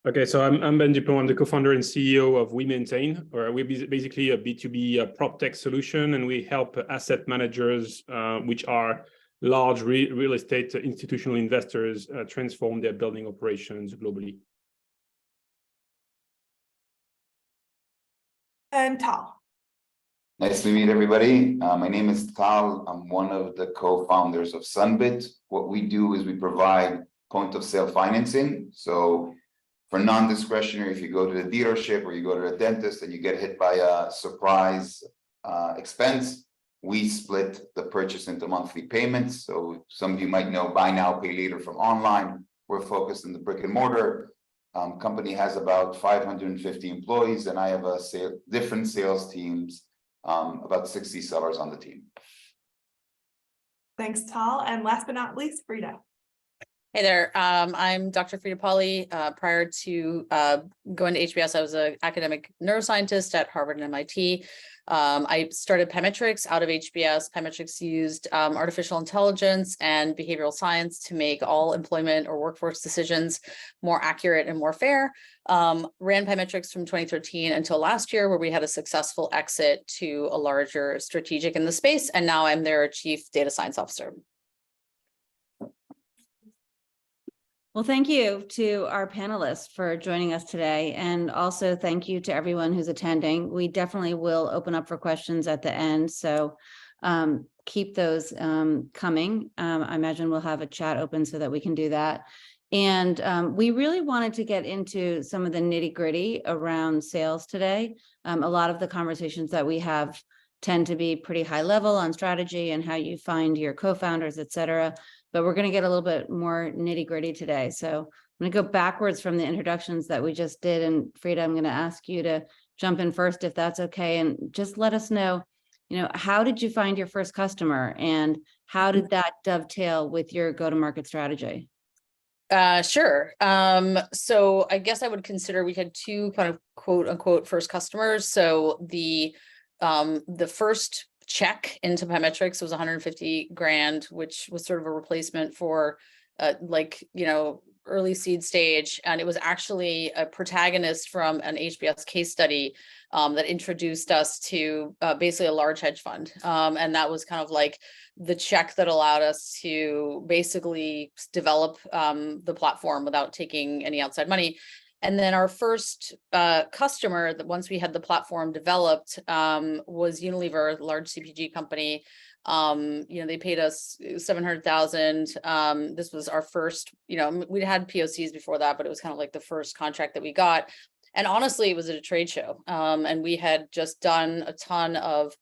Okay, so I'm Ben Dupont. I'm the co-founder and CEO of We Maintain, or we're basically a B2B prop tech solution, and we help asset managers, which are large real estate institutional investors, transform their building operations globally. And Tal. Nice to meet everybody. My name is Tal. I'm one of the co-founders of Sunbit. What we do is we provide point of sale financing. So for non-discretionary, if you go to the dealership or you go to the dentist and you get hit by a surprise expense, we split the purchase into monthly payments. So some of you might know buy now, pay later from online. We're focused in the brick and mortar. Company has about 550 employees, and I have different sales teams, about 60 sellers on the team. Thanks, Tal. And last but not least, Frida. Hey there, I'm Dr. Frida Pauly. Prior to going to HBS, I was an academic neuroscientist at Harvard and MIT. I started Pymetrics out of HBS. Pymetrics used artificial intelligence and behavioral science to make all employment or workforce decisions more accurate and more fair. Ran Pymetrics from 2013 until last year, where we had a successful exit to a larger strategic in the space, and now I'm their Chief Data Science Officer. Well, thank you to our panelists for joining us today. And also thank you to everyone who's attending. We definitely will open up for questions at the end. So keep those coming. I imagine we'll have a chat open so that we can do that. And we really wanted to get into some of the nitty-gritty around sales today. A lot of the conversations that we have tend to be pretty high level on strategy and how you find your co-founders, et cetera. But we're going to get a little bit more nitty gritty today. So I'm going to go backwards from the introductions that we just did. And Frida, I'm going to ask you to jump in first, if that's okay. And just let us know, how did you find your first customer and how did that dovetail with your go-to-market strategy? Sure. So I guess I would consider we had two kind of quote unquote first customers. So the first check into Pymetrics was 150 grand, which was sort of a replacement for early seed stage. And it was actually a protagonist from an HBS case study that introduced us to basically a large hedge fund. And that was kind of like the check that allowed us to basically develop the platform without taking any outside money. And then our first customer, that once we had the platform developed, was Unilever, a large CPG company. They paid us $700,000. This was our first, we'd had POCs before that, but it was kind of like the first contract that we got. And honestly, it was at a trade show. And we had just done a ton of,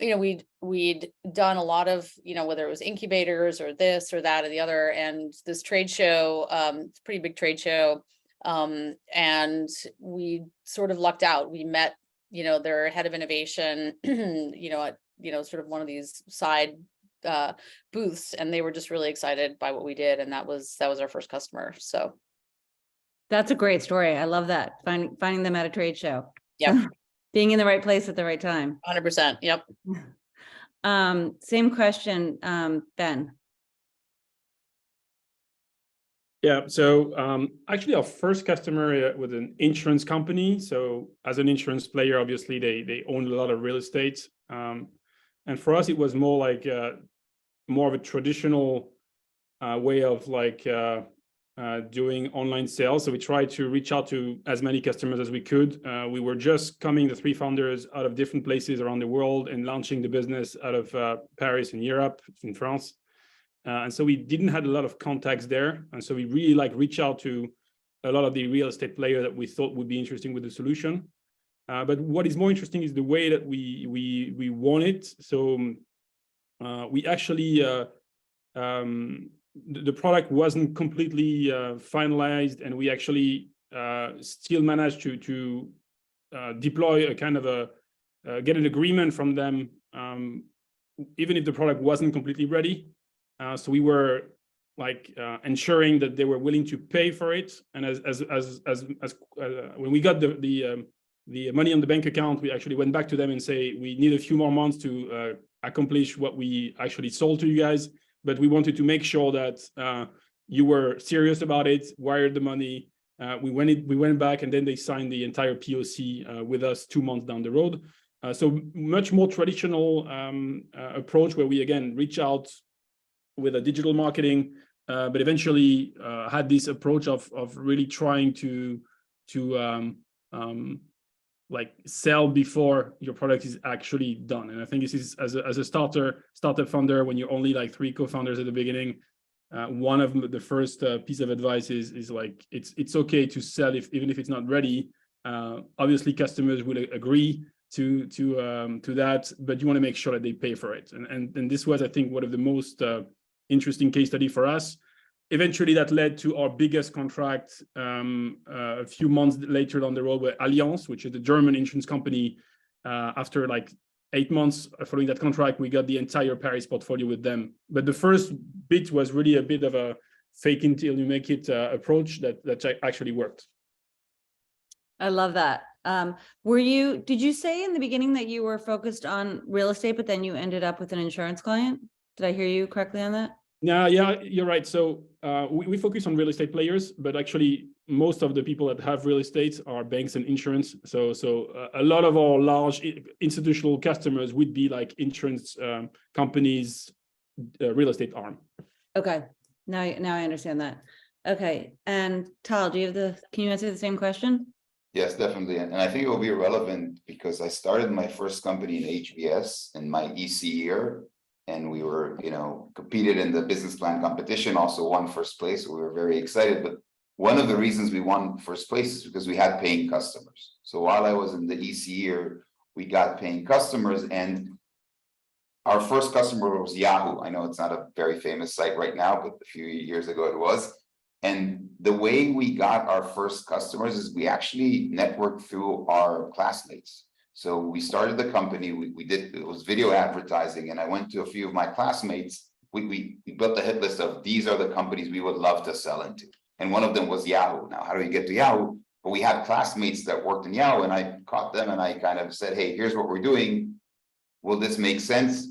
we'd done a lot of, whether it was incubators or this or that or the other. And this trade show, it's a pretty big trade show. And we sort of lucked out. We met, their head of innovation, at, sort of one of these side booths, and they were just really excited by what we did. And that was our first customer. So that's a great story. I love that. Finding them at a trade show. Yeah. Being in the right place at the right time. 100%. Yep. Same question, Ben. Yeah, so actually our first customer was an insurance company. So as an insurance player, obviously they own a lot of real estate. And for us, it was more like more of a traditional way of doing online sales. So we tried to reach out to as many customers as we could. We were just coming, the three founders, out of different places around the world and launching the business out of Paris in Europe, in France. And so we didn't have a lot of contacts there. And so we really reach out to a lot of the real estate players that we thought would be interesting with the solution. But what is more interesting is the way that we won it. So we actually, the product wasn't completely finalized, and we actually still managed to deploy a kind of get an agreement from them, even if the product wasn't completely ready. So we were ensuring that they were willing to pay for it. And as when we got the money on the bank account, we actually went back to them and say, we need a few more months to accomplish what we actually sold to you guys. But we wanted to make sure that you were serious about it, wired the money, We went back, and then they signed the entire POC with us 2 months down the road. So much more traditional approach, where we again reach out with a digital marketing, but eventually had this approach of really trying to like sell before your product is actually done. And I think this is as a startup founder, when you're only like 3 co-founders at the beginning, one of the first piece of advice is like it's okay to sell even if it's not ready. Obviously, customers will agree to that, but you want to make sure that they pay for it. And this was, I think, one of the most interesting case study for us. Eventually, that led to our biggest contract a few months later down the road with Allianz, which is the German insurance company. After like 8 months following that contract, we got the entire Paris portfolio with them. But the first bit was really a bit of a fake until you make it approach that actually worked. I love that. Did you say in the beginning that you were focused on real estate, but then you ended up with an insurance client? Did I hear you correctly on that? Yeah, you're right. So we focus on real estate players, but actually most of the people that have real estate are banks and insurance. So a lot of our large institutional customers would be like insurance companies, real estate arm. Okay, now I understand that. Okay, and Tal, can you answer the same question? Yes, definitely. And I think it will be relevant because I started my first company in HBS in my EC year. And we were, competed in the business plan competition, also won first place. We were very excited. But one of the reasons we won first place is because we had paying customers. So while I was in the EC year, we got paying customers, and our first customer was Yahoo. I know it's not a very famous site right now, but a few years ago it was. And the way we got our first customers is we actually networked through our classmates. So we started the company, it was video advertising, and I went to a few of my classmates. We built a hit list of these are the companies we would love to sell into. And one of them was Yahoo. Now, how do we get to Yahoo? But we had classmates that worked in Yahoo, and I caught them and I kind of said, hey, here's what we're doing. Will this make sense?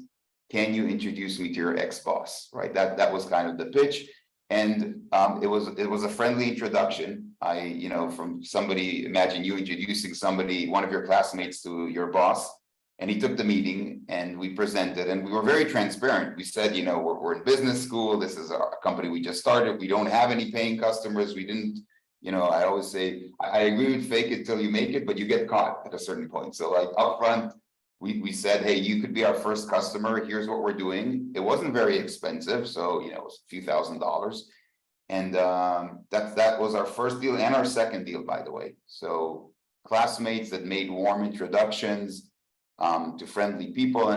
Can you introduce me to your ex-boss? Right? That was kind of the pitch. And it was a friendly introduction. From somebody, imagine you introducing one of your classmates to your boss, and he took the meeting and we presented, and we were very transparent. We said, we're in business school. This is a company we just started. We don't have any paying customers. We didn't, I always say, I agree with fake it till you make it, but you get caught at a certain point. So like upfront, we said, hey, you could be our first customer. Here's what we're doing. It wasn't very expensive. So, it was a few $1,000s. And that was our first deal and our second deal, by the way. So classmates that made warm introductions to friendly people.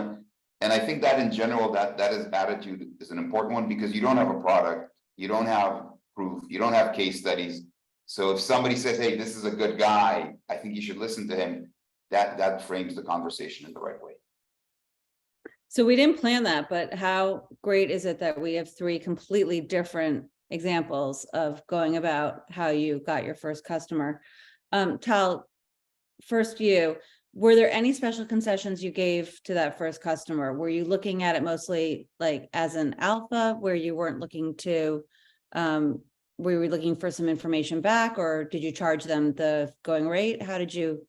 And I think that in general, that attitude is an important one, because you don't have a product, you don't have proof, you don't have case studies. So if somebody says, hey, this is a good guy, I think you should listen to him, that frames the conversation in the right way. So we didn't plan that, but how great is it that we have 3 completely different examples of going about how you got your first customer. Tal, first were there any special concessions you gave to that first customer? Were you looking at it mostly like as an alpha, where you weren't looking to, were you looking for some information back, or did you charge them the going rate? How did you?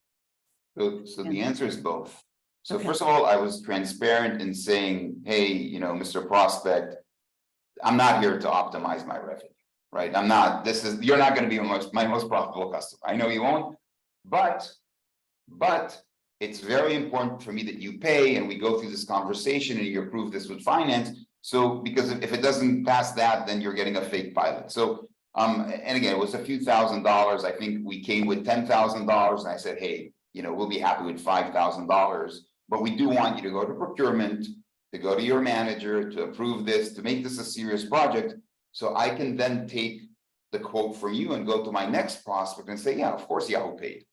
So the answer is both. So First of all, I was transparent in saying, hey, Mr. Prospect, I'm not here to optimize my revenue, right? You're not going to be my most profitable customer. I know you won't, but it's very important for me that you pay, and we go through this conversation and you approve this with finance. So, because if it doesn't pass that, then you're getting a fake pilot. So, and again, it was a few $1,000s. I think we came with $10,000, and I said, hey, we'll be happy with $5,000, but we do want you to go to procurement, to go to your manager, to approve this, to make this a serious project. So I can then take the quote from you and go to my next prospect and say, yeah, of course Yahoo paid.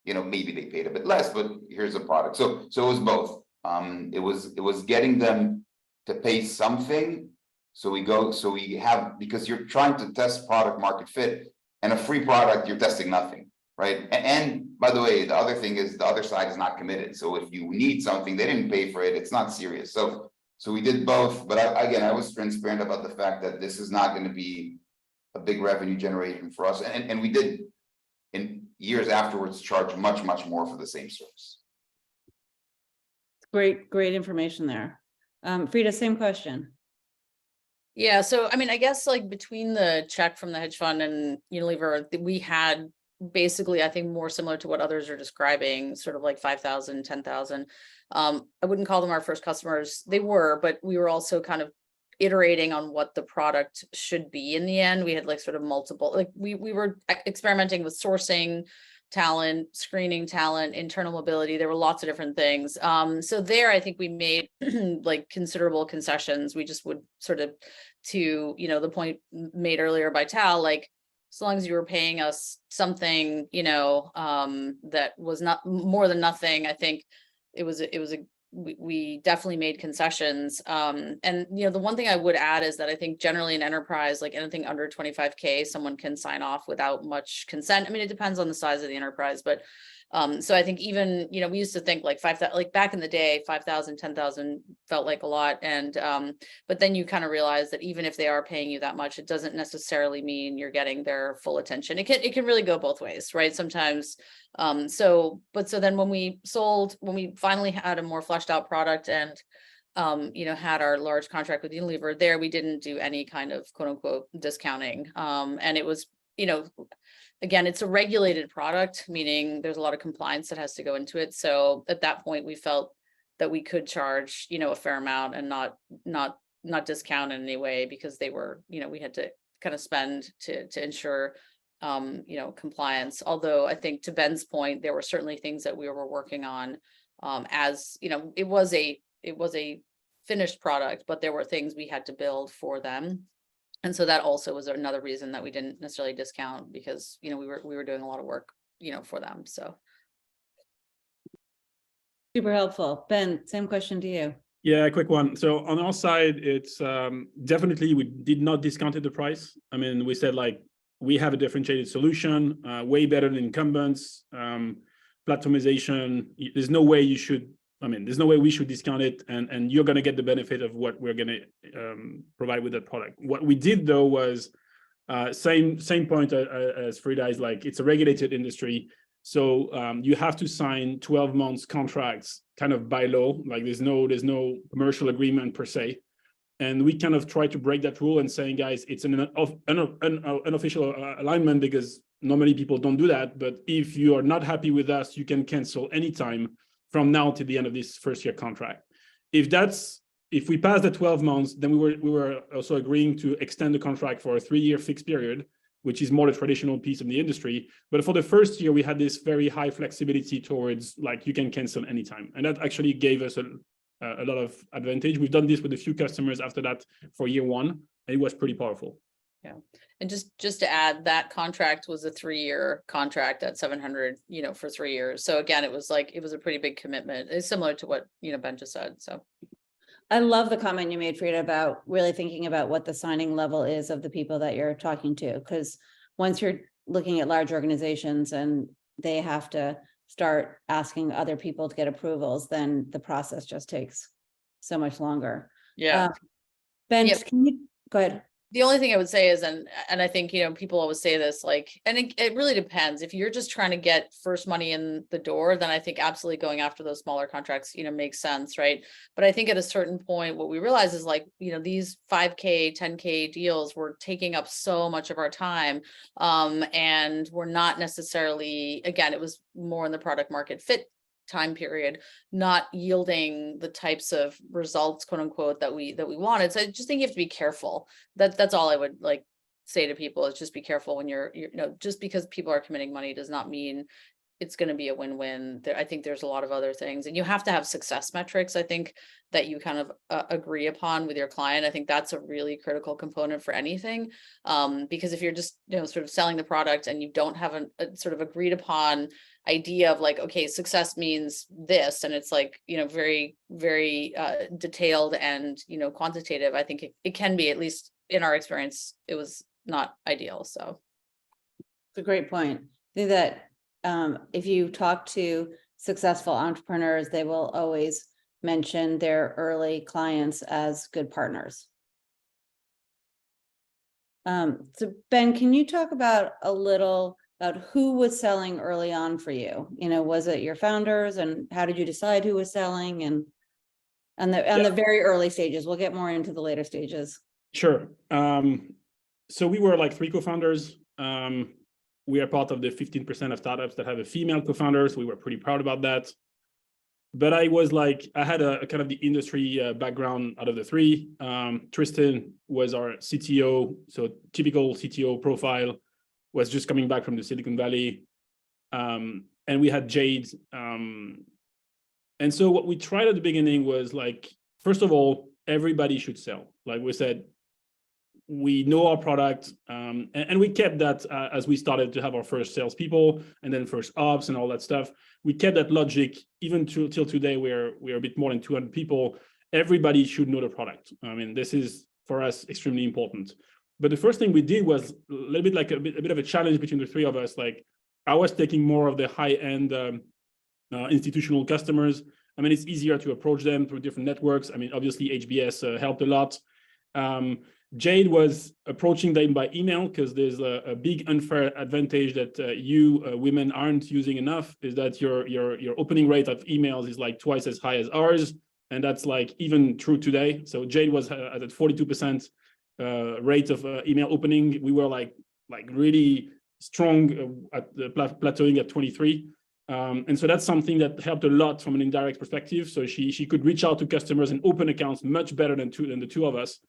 Maybe they paid a bit less, but here's a product. So it was both. It was getting them to pay something. Because you're trying to test product market fit, and a free product, you're testing nothing, right? And by the way, the other thing is the other side is not committed. So if you need something, they didn't pay for it, it's not serious. So we did both, but I was transparent about the fact that this is not going to be a big revenue generation for us. And we did in years afterwards charge much, much more for the same service. Great information there. Frida, same question. Yeah, so I mean, I guess like between the check from the hedge fund and Unilever, we had basically, I think, more similar to what others are describing, sort of like 5,000, 10,000. I wouldn't call them our first customers. They were, but we were also kind of iterating on what the product should be in the end. We had like sort of multiple, like we were experimenting with sourcing talent, screening talent, internal mobility. There were lots of different things. So there, I think we made like considerable concessions. We just would sort of, to, you know, the point made earlier by Tal, like, as long as you were paying us something, you know, that was not more than nothing, I think we definitely made concessions. And, you know, the one thing I would add is that I think generally in enterprise, like anything under 25K, someone can sign off without much consent. I mean, it depends on the size of the enterprise, but so I think even, you know, we used to think like 5,000, like back in the day, 5,000, 10,000 felt like a lot. And, but then you kind of realize that even if they are paying you that much, it doesn't necessarily mean you're getting their full attention. It can really go both ways, right? Sometimes, so then when we finally had a more fleshed out product and, you know, had our large contract with Unilever there, we didn't do any kind of quote unquote discounting. And it was, you know, again, it's a regulated product, meaning there's a lot of compliance that has to go into it. So at that point, we felt that we could charge, you know, a fair amount and not discount in any way, because they were, you know, we had to kind of spend to ensure, you know, compliance. Although I think to Ben's point, there were certainly things that we were working on, as, you know, it was a finished product, but there were things we had to build for them. And so that also was another reason that we didn't necessarily discount, because, you know, we were doing a lot of work, you know, for them. So. Super helpful. Ben, same question to you. Yeah, a quick one. So on our side, it's definitely we did not discount the price. I mean, we said like we have a differentiated solution, way better than incumbents, platformization. There's no way you should. I mean, there's no way we should discount it, and you're going to get the benefit of what we're going to provide with that product. What we did though was same point as Frida, is like it's a regulated industry, so you have to sign 12 months contracts kind of by law. Like there's no commercial agreement per se, and we kind of try to break that rule and saying, guys, it's an unofficial alignment, because normally people don't do that. But if you are not happy with us, you can cancel anytime from now to the end of this first year contract. If we pass the 12 months, then we were also agreeing to extend the contract for a 3-year fixed period, which is more the traditional piece of the industry. But for the first year, we had this very high flexibility towards like you can cancel anytime, and that actually gave us a lot of advantage. We've done this with a few customers after that for year one, and it was pretty powerful. Yeah. And just to add, that contract was a 3-year contract at 700, you know, for 3 years. So again, it was a pretty big commitment. It's similar to what, you know, Ben just said. So I love the comment you made, Frida, about really thinking about what the signing level is of the people that you're talking to, because once you're looking at large organizations and they have to start asking other people to get approvals, then the process just takes so much longer. yeah. Ben, Yep. can you go ahead? The only thing I would say is, and I think, you know, people always say this, like, and it really depends. If you're just trying to get first money in the door, then I think absolutely going after those smaller contracts, you know, makes sense, right? But I think at a certain point, what we realize is like, you know, these 5K, 10K deals were taking up so much of our time, and we're not necessarily, again, it was more in the product market fit time period, not yielding the types of results, quote unquote, that we wanted. So I just think you have to be careful. That's all I would like say to people, is just be careful when you're you know, just because people are committing money does not mean it's going to be a win-win. I think there's a lot of other things, and you have to have success metrics, I think, that you kind of agree upon with your client. I think that's a really critical component for anything, because if you're just, you know, sort of selling the product and you don't have a sort of agreed upon idea of like, okay, success means this, and it's like, you know, very, very detailed and, you know, quantitative, I think it can be, at least in our experience, it was not ideal. So It's a great point. I think that if you talk to successful entrepreneurs, they will always mention their early clients as good partners. So Ben, can you talk about a little about who was selling early on for you. Was it your founders, and how did you decide who was selling, and the very early stages? We'll get more into the later stages. Sure. So we were like 3 co-founders. We are part of the 15% of startups that have a female co-founder, so we were pretty proud about that. But I had a kind of the industry background out of the 3. Tristan was our CTO, so typical CTO profile, was just coming back from the Silicon Valley. And we had Jade. And so what we tried at the beginning was first of all, everybody should sell. Like we said, we know our product, and we kept that as we started to have our first salespeople and then first ops and all that stuff. We kept that logic even till today. We're a bit more than 200 people. Everybody should know the product. I mean, this is for us extremely important. But the first thing we did was a little bit like a bit of a challenge between the 3 of us. Like I was taking more of the high-end institutional customers. I mean, it's easier to approach them through different networks. I mean, obviously HBS helped a lot. Jade was approaching them by email because there's a big unfair advantage that you women aren't using enough, is that your opening rate of emails is like twice as high as ours, and that's like even true today. So Jade was at a 42% rate of email opening. We were like really strong at the plateauing at 23. And so that's something that helped a lot from an indirect perspective. So she could reach out to customers and open accounts much better than the 2 of us.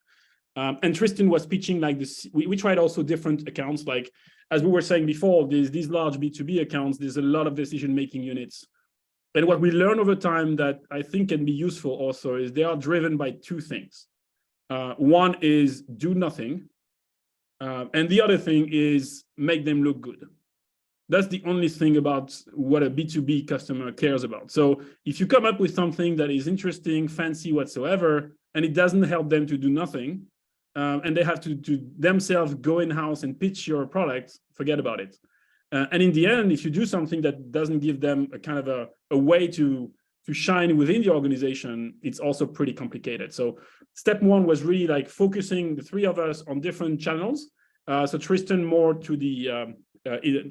And Tristan was pitching like this. We tried also different accounts. Like, as we were saying before, these large B2B accounts, there's a lot of decision-making units. And what we learn over time that I think can be useful also is they are driven by 2 things. One is do nothing. And the other thing is make them look good. That's the only thing about what a B2B customer cares about. So if you come up with something that is interesting, fancy whatsoever, and it doesn't help them to do nothing, and they have to themselves go in-house and pitch your product, forget about it. And in the end, if you do something that doesn't give them a kind of a way to shine within the organization, it's also pretty complicated. So step 1 was really like focusing the 3 of us on different channels. So Tristan more to the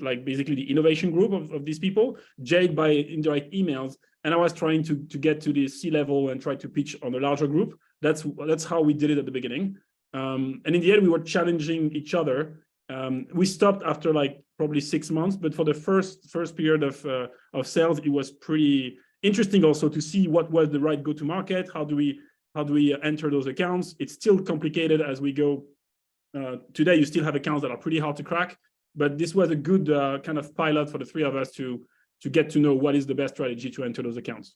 like basically the innovation group of these people, Jade by indirect emails, and I was trying to get to the C-level and try to pitch on a larger group. That's how we did it at the beginning. And in the end, we were challenging each other. We stopped after like probably 6 months, but for the first period of sales, it was pretty interesting also to see what was the right go-to-market. How do we enter those accounts? It's still complicated as we go. Today, you still have accounts that are pretty hard to crack, but this was a good kind of pilot for the 3 of us to get to know what is the best strategy to enter those accounts.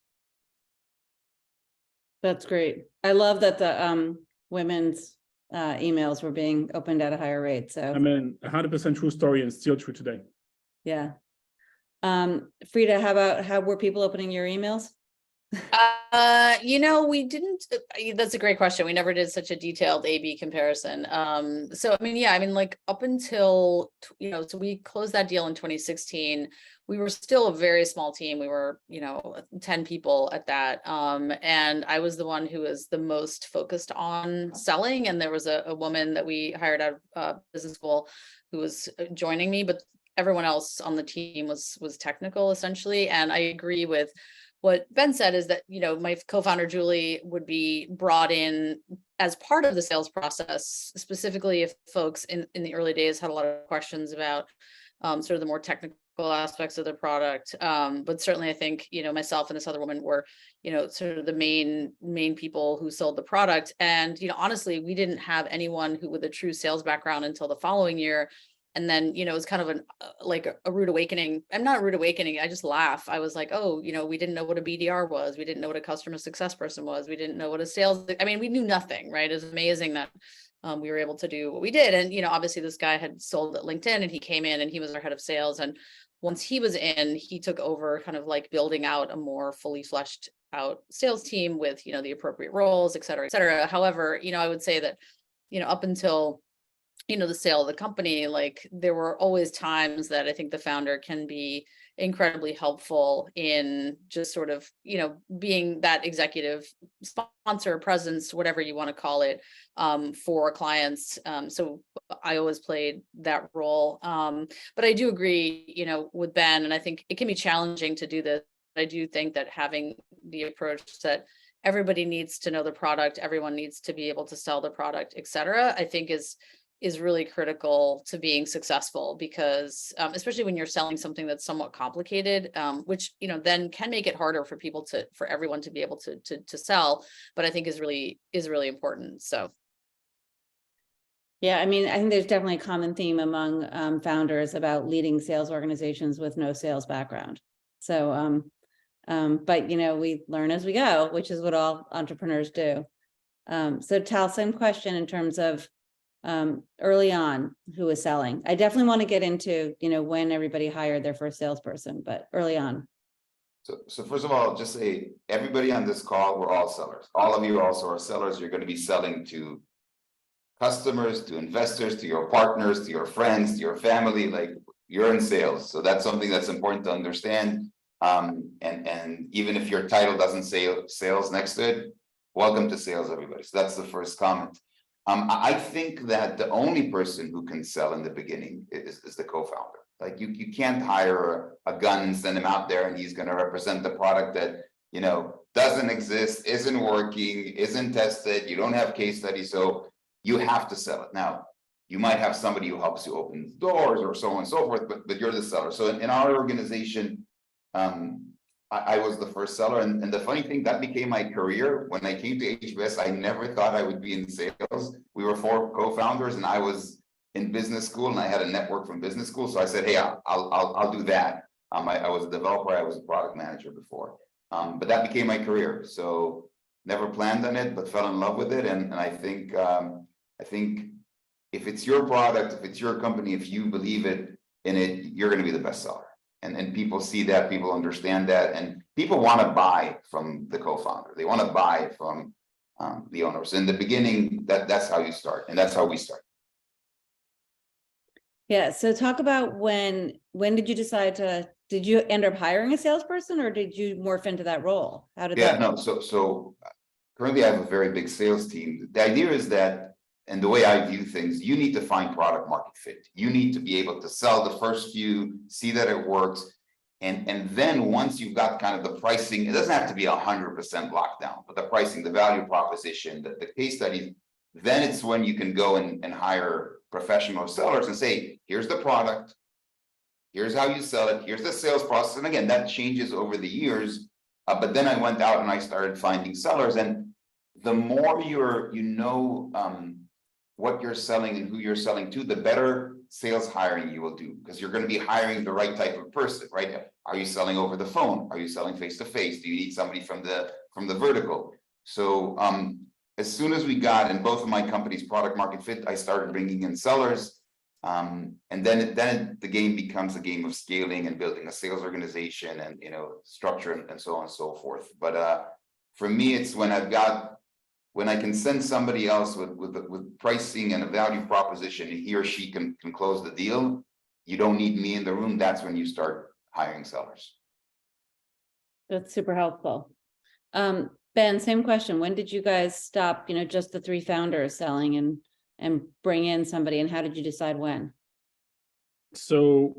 That's great. I love that the women's emails were being opened at a higher rate. So I mean, 100% true story and still true today. Yeah. Frida, how were people opening your emails? We didn't, that's a great question. We never did such a detailed A/B comparison. So, I mean, like up until, so we closed that deal in 2016. We were still a very small team. We were, 10 people at that. And I was the one who was the most focused on selling. And there was a woman that we hired out of business school who was joining me, but everyone else on the team was technical essentially. And I agree with what Ben said, is that, my co-founder, Julie, would be brought in as part of the sales process, specifically if folks in the early days had a lot of questions about sort of the more technical aspects of the product. But certainly I think, myself and this other woman were, sort of the main people who sold the product. And, honestly, we didn't have anyone who with a true sales background until the following year. And then, it was kind of a rude awakening. I'm not a rude awakening. I just laugh. I was like, oh, we didn't know what a BDR was. We didn't know what a customer success person was. We didn't know what a sales, we knew nothing, right? It was amazing that we were able to do what we did. And, obviously this guy had sold at LinkedIn and he came in and he was our head of sales. And once he was in, he took over kind of like building out a more fully fleshed out sales team with, the appropriate roles, et cetera, et cetera. However, I would say that, up until the sale of the company, like there were always times that I think the founder can be incredibly helpful in just sort of, being that executive sponsor presence, whatever you want to call it, for clients. So I always played that role. But I do agree, with Ben, and I think it can be challenging to do this. I do think that having the approach that everybody needs to know the product, everyone needs to be able to sell the product, et cetera, I think is really critical to being successful, because especially when you're selling something that's somewhat complicated, which then can make it harder for everyone to be able to sell, but I think is really important. So yeah, I mean, I think there's definitely a common theme among founders about leading sales organizations with no sales background. So but we learn as we go, which is what all entrepreneurs do. So Tal, same question in terms of early on who was selling. I definitely want to get into, when everybody hired their first salesperson, but early on. So first of all, just say everybody on this call, we're all sellers. All of you also are sellers. You're going to be selling to customers, to investors, to your partners, to your friends, to your family. Like, you're in sales. So that's something that's important to understand. And even if your title doesn't say sales next to it, welcome to sales, everybody. So that's the first comment. I think that the only person who can sell in the beginning is the co-founder. Like, you can't hire a gun and send him out there and he's going to represent the product that, doesn't exist, isn't working, isn't tested. You don't have case studies. So you have to sell it. Now, you might have somebody who helps you open doors or so on and so forth, but you're the seller. So in our organization, I was the first seller, and the funny thing, that became my career. When I came to HBS, I never thought I would be in sales. We were 4 co-founders, and I was in business school, and I had a network from business school. So I said, hey, I'll do that. I was a developer, I was a product manager before, but that became my career. So never planned on it, but fell in love with it. And I think if it's your product, if it's your company, if you believe in it, you're going to be the best seller. And people see that, people understand that, and people want to buy from the co-founder. They want to buy from the owners. In the beginning, that's how you start, and that's how we start. Yeah. So talk about when did you decide did you end up hiring a salesperson, or did you morph into that role? How did that? No. So currently I have a very big sales team. The idea is that, and the way I view things, you need to find product market fit. You need to be able to sell the first few, see that it works. And then once you've got kind of the pricing, it doesn't have to be 100% locked down, but the pricing, the value proposition, the case studies, then it's when you can go and hire professional sellers and say, here's the product, here's how you sell it, here's the sales process. And again, that changes over the years. But then I went out and I started finding sellers. And the more what you're selling and who you're selling to, the better sales hiring you will do, because you're going to be hiring the right type of person, right? Are you selling over the phone? Are you selling face to face? Do you need somebody from the vertical? So as soon as we got in both of my companies product market fit, I started bringing in sellers, and then the game becomes a game of scaling and building a sales organization and structure and so on and so forth. But for me, it's when I can send somebody else with pricing and a value proposition, and he or she can close the deal. You don't need me in the room. That's when you start hiring sellers. That's super helpful. Ben, same question. When did you guys stop, just the 3 founders selling and bring in somebody, and how did you decide when? So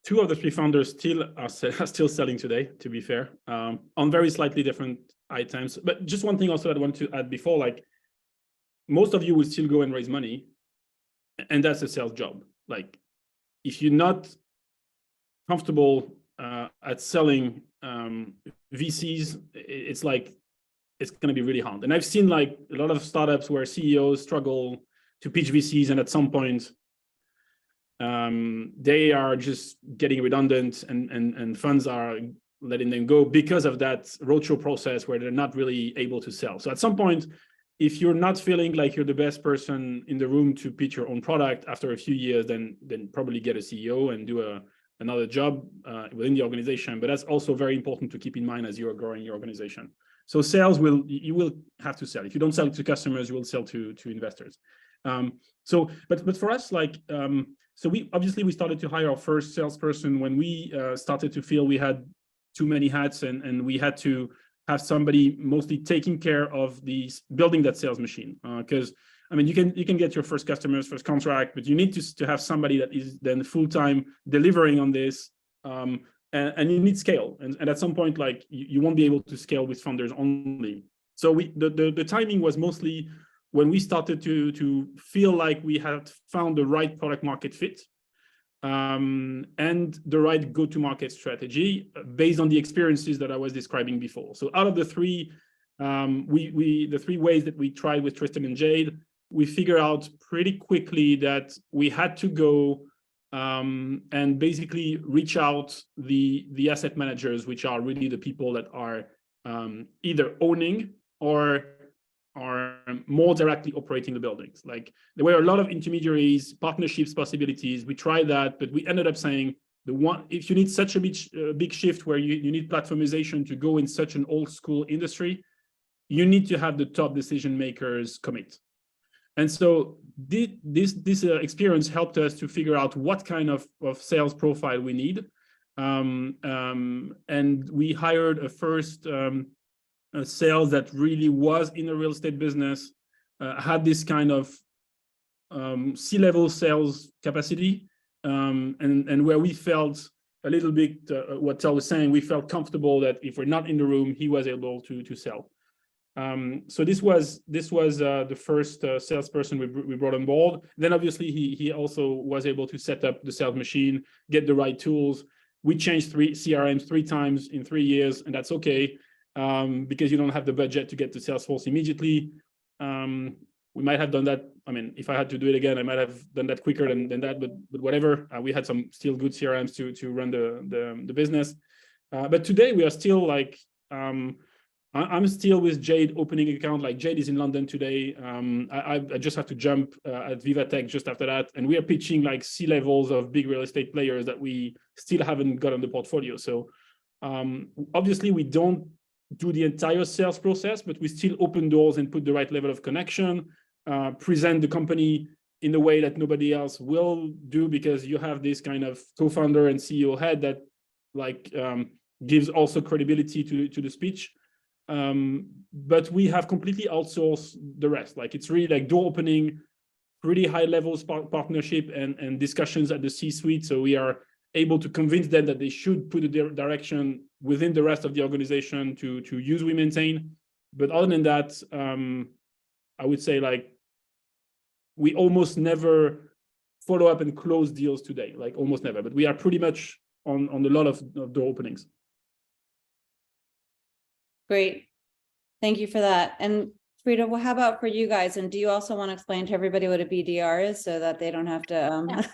2 of the 3 founders still are still selling today, to be fair, on very slightly different items. But just one thing also that I wanted to add before, like, most of you will still go and raise money, and that's a sales job. Like, if you're not comfortable at selling VCs, it's going to be really hard. And I've seen like a lot of startups where CEOs struggle to pitch VCs, and at some point they are just getting redundant, and funds are letting them go because of that roadshow process where they're not really able to sell. So at some point, if you're not feeling like you're the best person in the room to pitch your own product after a few years, then probably get a CEO and do another job within the organization. But that's also very important to keep in mind as you are growing your organization. So you will have to sell. If you don't sell to customers, you will sell to investors. But for us, like, so we started to hire our first salesperson when we started to feel we had too many hats, and we had to have somebody mostly taking care of building that sales machine. Because I mean, you can get your first customers, first contract, but you need to have somebody that is then full-time delivering on this. And you need scale. And at some point, like you won't be able to scale with founders only. So the timing was mostly when we started to feel like we had found the right product market fit, and the right go-to-market strategy based on the experiences that I was describing before. So out of the three, the three ways that we tried with Tristan and Jade, we figured out pretty quickly that we had to go and basically reach out the asset managers, which are really the people that are either owning or are more directly operating the buildings. Like there were a lot of intermediaries, partnerships possibilities. We tried that, but we ended up saying if you need such a big shift where you need platformization to go in such an old school industry, you need to have the top decision makers commit. And so this experience helped us to figure out what kind of sales profile we need. And we hired a first sales that really was in the real estate business, had this kind of C-level sales capacity, and where we felt a little bit what Tal was saying, we felt comfortable that if we're not in the room, he was able to sell. So this was the first salesperson we brought on board. Then obviously he also was able to set up the sales machine, get the right tools. We changed 3 CRMs 3 times in 3 years, and that's okay, because you don't have the budget to get to Salesforce immediately. We might have done that. I mean, if I had to do it again, I might have done that quicker than that, but whatever. We had some still good CRMs to run the business. But today we are still like, I'm still with Jade opening an account. Like Jade is in London today. I just have to jump at Vivatech just after that. And we are pitching like C-levels of big real estate players that we still haven't got on the portfolio. So obviously we don't do the entire sales process, but we still open doors and put the right level of connection, present the company in the way that nobody else will do, because you have this kind of co-founder and CEO head that like gives also credibility to the speech. But we have completely outsourced the rest. Like it's really like door opening, pretty high levels partnership and discussions at the C-suite. So we are able to convince them that they should put a direction within the rest of the organization to use We Maintain. But other than that, I would say like we almost never follow up and close deals today, like almost never. But we are pretty much on a lot of door openings. Great. Thank you for that. And Frida, well, how about for you guys? And do you also want to explain to everybody what a BDR is so that they don't have to?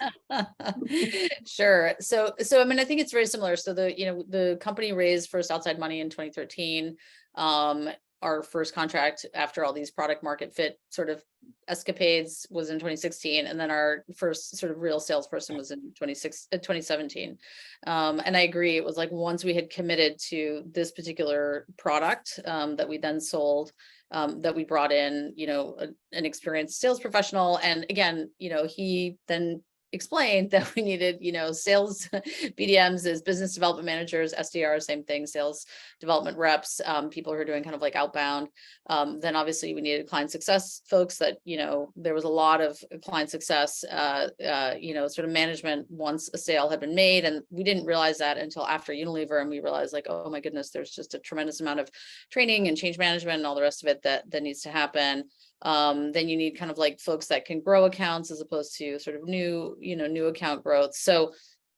Sure. So I mean, I think it's very similar. So the company raised first outside money in 2013. Our first contract after all these product market fit sort of escapades was in 2016. And then our first sort of real salesperson was in 2017. And I agree. It was like once we had committed to this particular product that we then sold, that we brought in, an experienced sales professional. And again, he then explained that we needed, sales BDMs as business development managers, SDRs, same thing, sales development reps, people who are doing kind of like outbound. Then obviously we needed client success folks that, there was a lot of client success, sort of management once a sale had been made. And we didn't realize that until after Unilever. And we realized like, oh my goodness, there's just a tremendous amount of training and change management and all the rest of it that needs to happen. Then you need kind of like folks that can grow accounts as opposed to sort of new account growth. So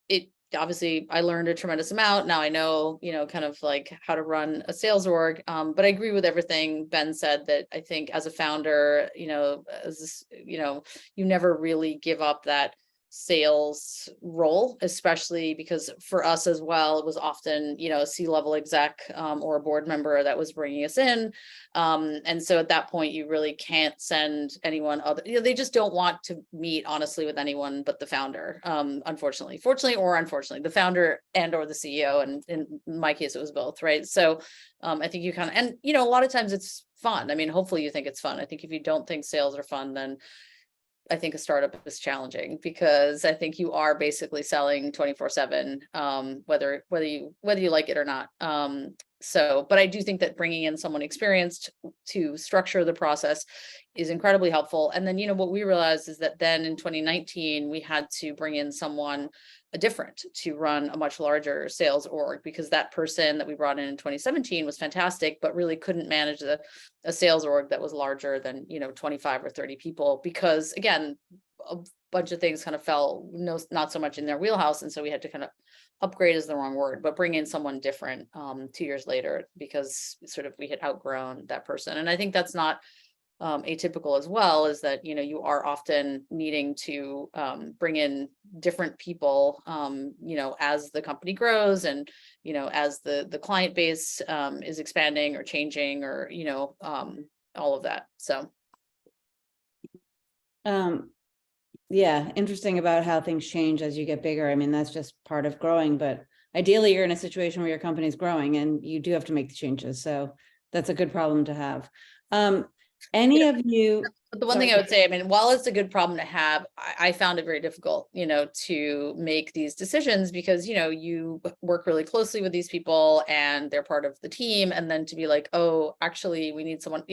it obviously I learned a tremendous amount. Now I know, kind of like how to run a sales org. But I agree with everything Ben said, that I think as a founder, you never really give up that sales role, especially because for us as well, it was often, a C-level exec or a board member that was bringing us in. And so at that point, you really can't send anyone other, they just don't want to meet honestly with anyone but the founder. Fortunately or unfortunately, the founder and or the CEO. And in my case, it was both, right? So I think you kind of, and a lot of times it's fun. I mean, hopefully you think it's fun. I think if you don't think sales are fun, then I think a startup is challenging, because I think you are basically selling 24/7, whether you like it or not. So, but I do think that bringing in someone experienced to structure the process is incredibly helpful. And then, what we realized is that then in 2019, we had to bring in someone different to run a much larger sales org, because that person that we brought in 2017 was fantastic, but really couldn't manage a sales org that was larger than, 25 or 30 people, because again, a bunch of things kind of fell not so much in their wheelhouse. And so we had to kind of upgrade is the wrong word, but bring in someone different 2 years later, because sort of we had outgrown that person. And I think that's not atypical as well, is that, you are often needing to bring in different people, as the company grows, and, as the client base is expanding or changing, or, all of that. So. Yeah, interesting about how things change as you get bigger. I mean, that's just part of growing, but ideally you're in a situation where your company's growing and you do have to make the changes. So that's a good problem to have. Any of you? But the one thing I would say, I mean, while it's a good problem to have, I found it very difficult, to make these decisions, because, you work really closely with these people and they're part of the team. And then to be like, oh, actually, we need someone,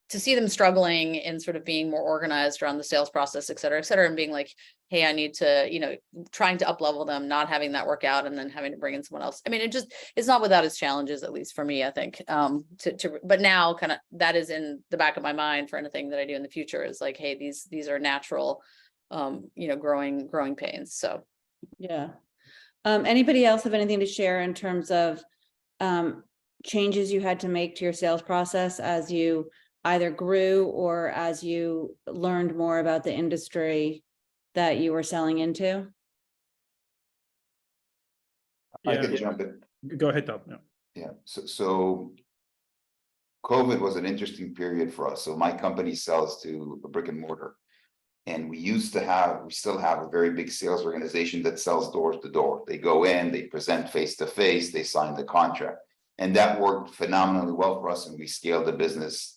to see them struggling and sort of being more organized around the sales process, et cetera, and being like, hey, I need to, trying to up level them, not having that work out, and then having to bring in someone else. I mean, it's not without its challenges, at least for me, I think, but now kind of that is in the back of my mind for anything that I do in the future, is like, hey, these are natural, growing pains. So. Yeah. Anybody else have anything to share in terms of changes you had to make to your sales process as you either grew or as you learned more about the industry that you were selling into? I could jump in. Go ahead, Tom. Yeah. Yeah, so COVID was an interesting period for us. So my company sells to a brick and mortar. And we still have a very big sales organization that sells door to door. They go in, they present face to face, they sign the contract. And that worked phenomenally well for us, and we scaled the business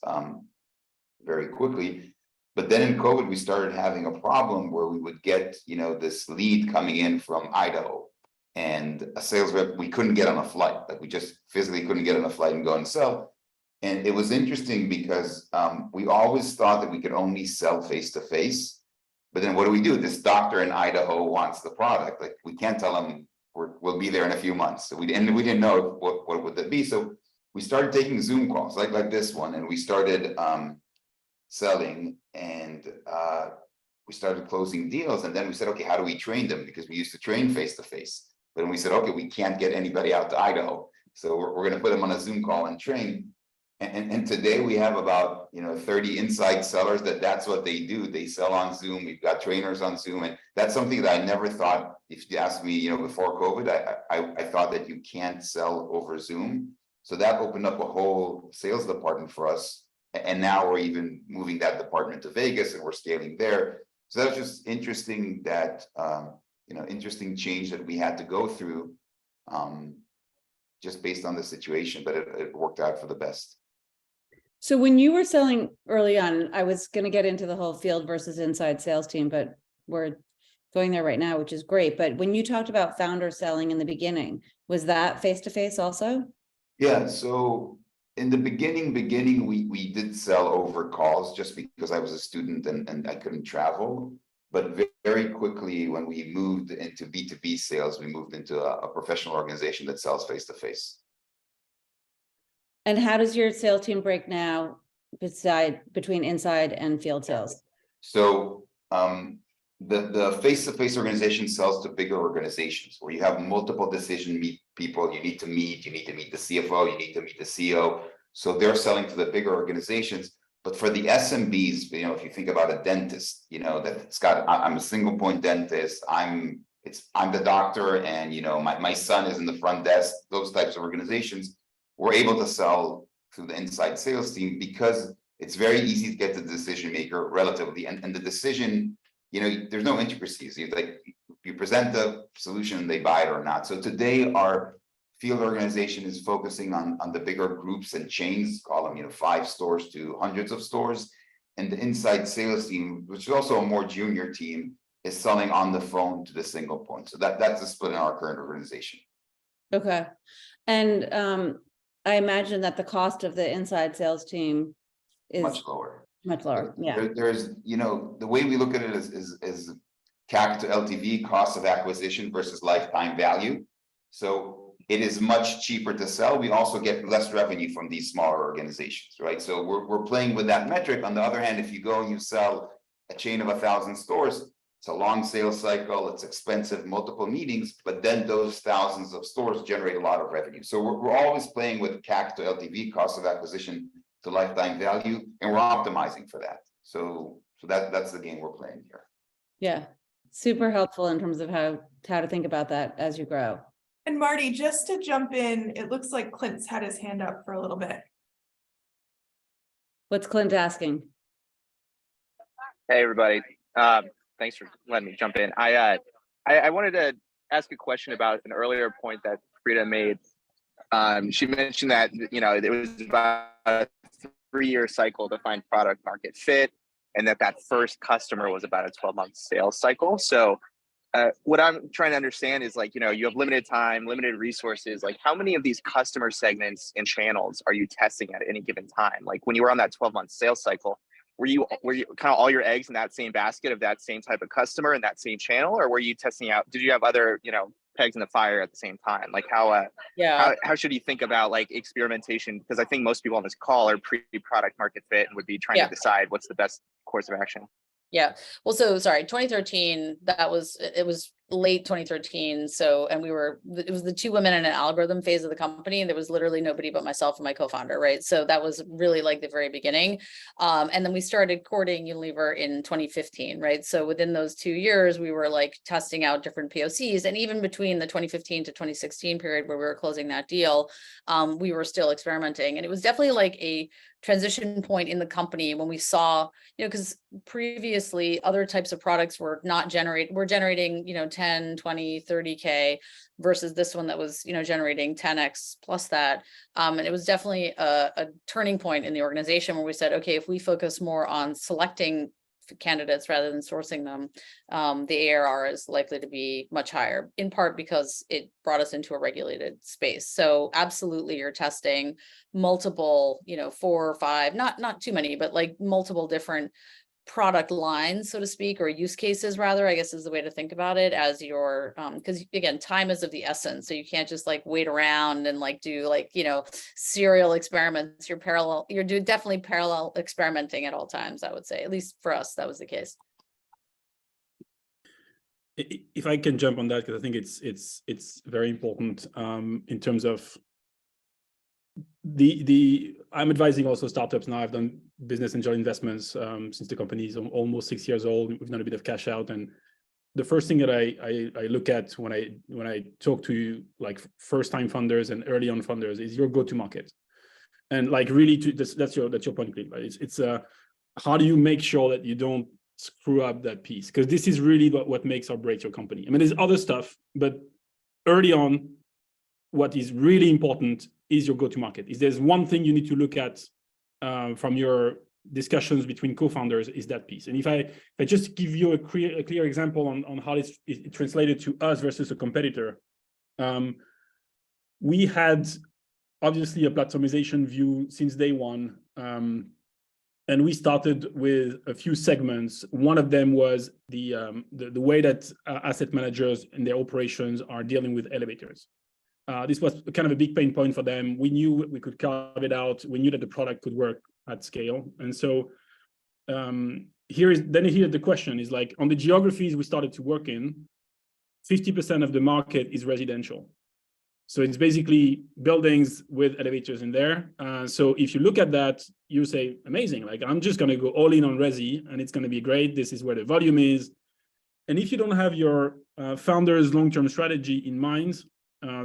very quickly. But then in COVID, we started having a problem where we would get, this lead coming in from Idaho, and a sales rep we couldn't get on a flight. Like, we just physically couldn't get on a flight and go and sell. And it was interesting because we always thought that we could only sell face to face. But then what do? This doctor in Idaho wants the product. Like, we can't tell him we'll be there in a few months. So we didn't know what would that be. So we started taking Zoom calls like this one, and we started selling, and we started closing deals. And then we said, okay, how do we train them? Because we used to train face to face. But then we said, okay, we can't get anybody out to Idaho, so we're going to put them on a Zoom call and train. And today we have about 30 inside sellers that's what they do. They sell on Zoom. We've got trainers on Zoom, and that's something that I never thought. If you asked me, before COVID, I thought that you can't sell over Zoom. So that opened up a whole sales department for us. And now we're even moving that department to Vegas, and we're scaling there. So that's just interesting, that interesting change that we had to go through, just based on the situation, but it worked out for the best. So when you were selling early on, I was going to get into the whole field versus inside sales team, but we're going there right now, which is great. But when you talked about founder selling in the beginning, was that face-to-face also? Yeah. So in the beginning, we did sell over calls, just because I was a student and I couldn't travel. But very quickly, when we moved into B2B sales, we moved into a professional organization that sells face-to-face. And how does your sales team break now between inside and field sales? So the face-to-face organization sells to bigger organizations where you have multiple decision people you need to meet. You need to meet the CFO, you need to meet the CEO. So they're selling to the bigger organizations. But for the SMBs, if you think about a dentist, I'm a single point dentist. I'm the doctor, and my son is in the front desk. Those types of organizations, we're able to sell through the inside sales team, because it's very easy to get the decision maker relatively, and the decision, there's no intricacies. You present the solution, they buy it or not. So today our field organization is focusing on the bigger groups and chains, call them 5 stores to hundreds of stores, And the inside sales team, which is also a more junior team, is selling on the phone to the single point. So that's the split in our current organization. Okay. And I imagine that the cost of the inside sales team is Much lower. much lower. Yeah. There's, you know, the way we look at it is CAC to LTV, cost of acquisition versus lifetime value. So it is much cheaper to sell. We also get less revenue from these smaller organizations, right? So we're playing with that metric. On the other hand, if you go and you sell a chain of 1,000 stores, it's a long sales cycle, it's expensive, multiple meetings, but then those thousands of stores generate a lot of revenue. So we're always playing with CAC to LTV, cost of acquisition to lifetime value, and we're optimizing for that. So that's the game we're playing here. Yeah. Super helpful in terms of how to think about that as you grow. And Marty, just to jump in, it looks like Clint's had his hand up for a little bit. What's Clint asking? Hey, everybody. Thanks for letting me jump in. I wanted to ask a question about an earlier point that Frida made. She mentioned that, you know, it was about a 3-year cycle to find product market fit, and that first customer was about a 12-month sales cycle. So what I'm trying to understand is, like, you know, you have limited time, limited resources. Like, how many of these customer segments and channels are you testing at any given time? Like, when you were on that 12-month sales cycle, were you kind of all your eggs in that same basket of that same type of customer and that same channel, or were you testing out? Did you have other, you know, pegs in the fire at the same time? Like, how should you think about, like, experimentation? Because I think most people on this call are pre-product market fit and would be trying to decide what's the best course of action. Yeah. Well, so sorry, 2013, it was late 2013. So, and it was the 2 women in an algorithm phase of the company. And there was literally nobody but myself and my co-founder, right? So that was really like the very beginning. And then we started courting Unilever in 2015, right? So within those 2 years, we were like testing out different POCs. And even between the 2015 to 2016 period where we were closing that deal, we were still experimenting. And it was definitely like a transition point in the company when we saw, you know, because previously other types of products were generating, you know, 10, 20, 30K versus this one that was, you know, generating 10X plus that. And it was definitely a turning point in the organization where we said, okay, if we focus more on selecting candidates rather than sourcing them, the ARR is likely to be much higher, in part because it brought us into a regulated space. So absolutely, you're testing multiple, you know, 4 or 5, not too many, but like multiple different product lines, so to speak, or use cases rather, I guess is the way to think about it, as your because again, time is of the essence. So you can't just like wait around and like do like, you know, serial experiments. You're definitely parallel experimenting at all times, I would say. At least for us, that was the case. If I can jump on that, because I think it's very important in terms of I'm advising also startups now. I've done business angel investments since the company is almost 6 years old. We've done a bit of cash out, and the first thing that I look at when I talk to like first time funders and early on funders is your go to market, and like really that's your point, right? It's how do you make sure that you don't screw up that piece, because this is really what makes or breaks your company. I mean, there's other stuff, but early on, what is really important is your go-to-market. Is there's one thing you need to look at from your discussions between co-founders is that piece. And if I just give you a clear example on how it's translated to us versus a competitor, we had obviously a platformization view since day one, and we started with a few segments. One of them was the way that asset managers and their operations are dealing with elevators. This was kind of a big pain point for them. We knew we could carve it out. We knew that the product could work at scale. And so here the question is, like, on the geographies we started to work in, 50% of the market is residential. So it's basically buildings with elevators in there. So if you look at that, you say, amazing, like I'm just gonna go all in on resi and it's gonna be great. This is where the volume is. And if you don't have your founder's long-term strategy in mind,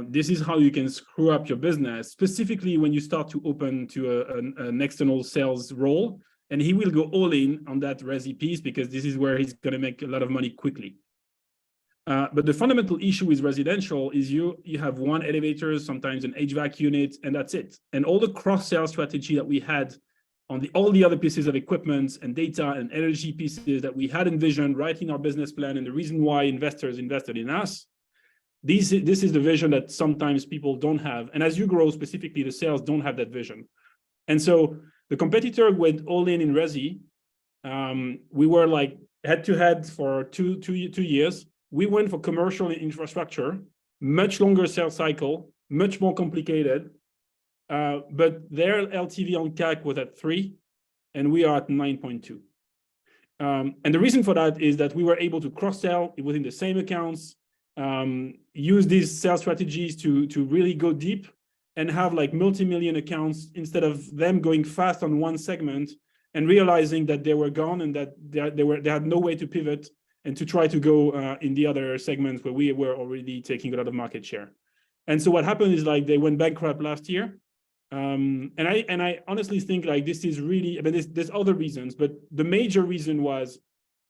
this is how you can screw up your business, specifically when you start to open to an external sales role, and he will go all in on that resi piece because this is where he's going to make a lot of money quickly. But the fundamental issue with residential is you have one elevator, sometimes an HVAC unit, and that's it. And all the cross-sale strategy that we had on all the other pieces of equipment and data and energy pieces that we had envisioned right in our business plan, and the reason why investors invested in us. This is the vision that sometimes people don't have. And as you grow, specifically, the sales don't have that vision. And so the competitor went all in Resi. We were like head to head for two years. We went for commercial infrastructure, much longer sales cycle, much more complicated. But their LTV on CAC was at 3, and we are at 9.2. And the reason for that is that we were able to cross-sell within the same accounts, use these sales strategies to really go deep and have like multi-million accounts instead of them going fast on one segment and realizing that they were gone and that they had no way to pivot and to try to go in the other segments where we were already taking a lot of market share. And so what happened is like they went bankrupt last year. And I honestly think like this is really, I mean, there's other reasons, but the major reason was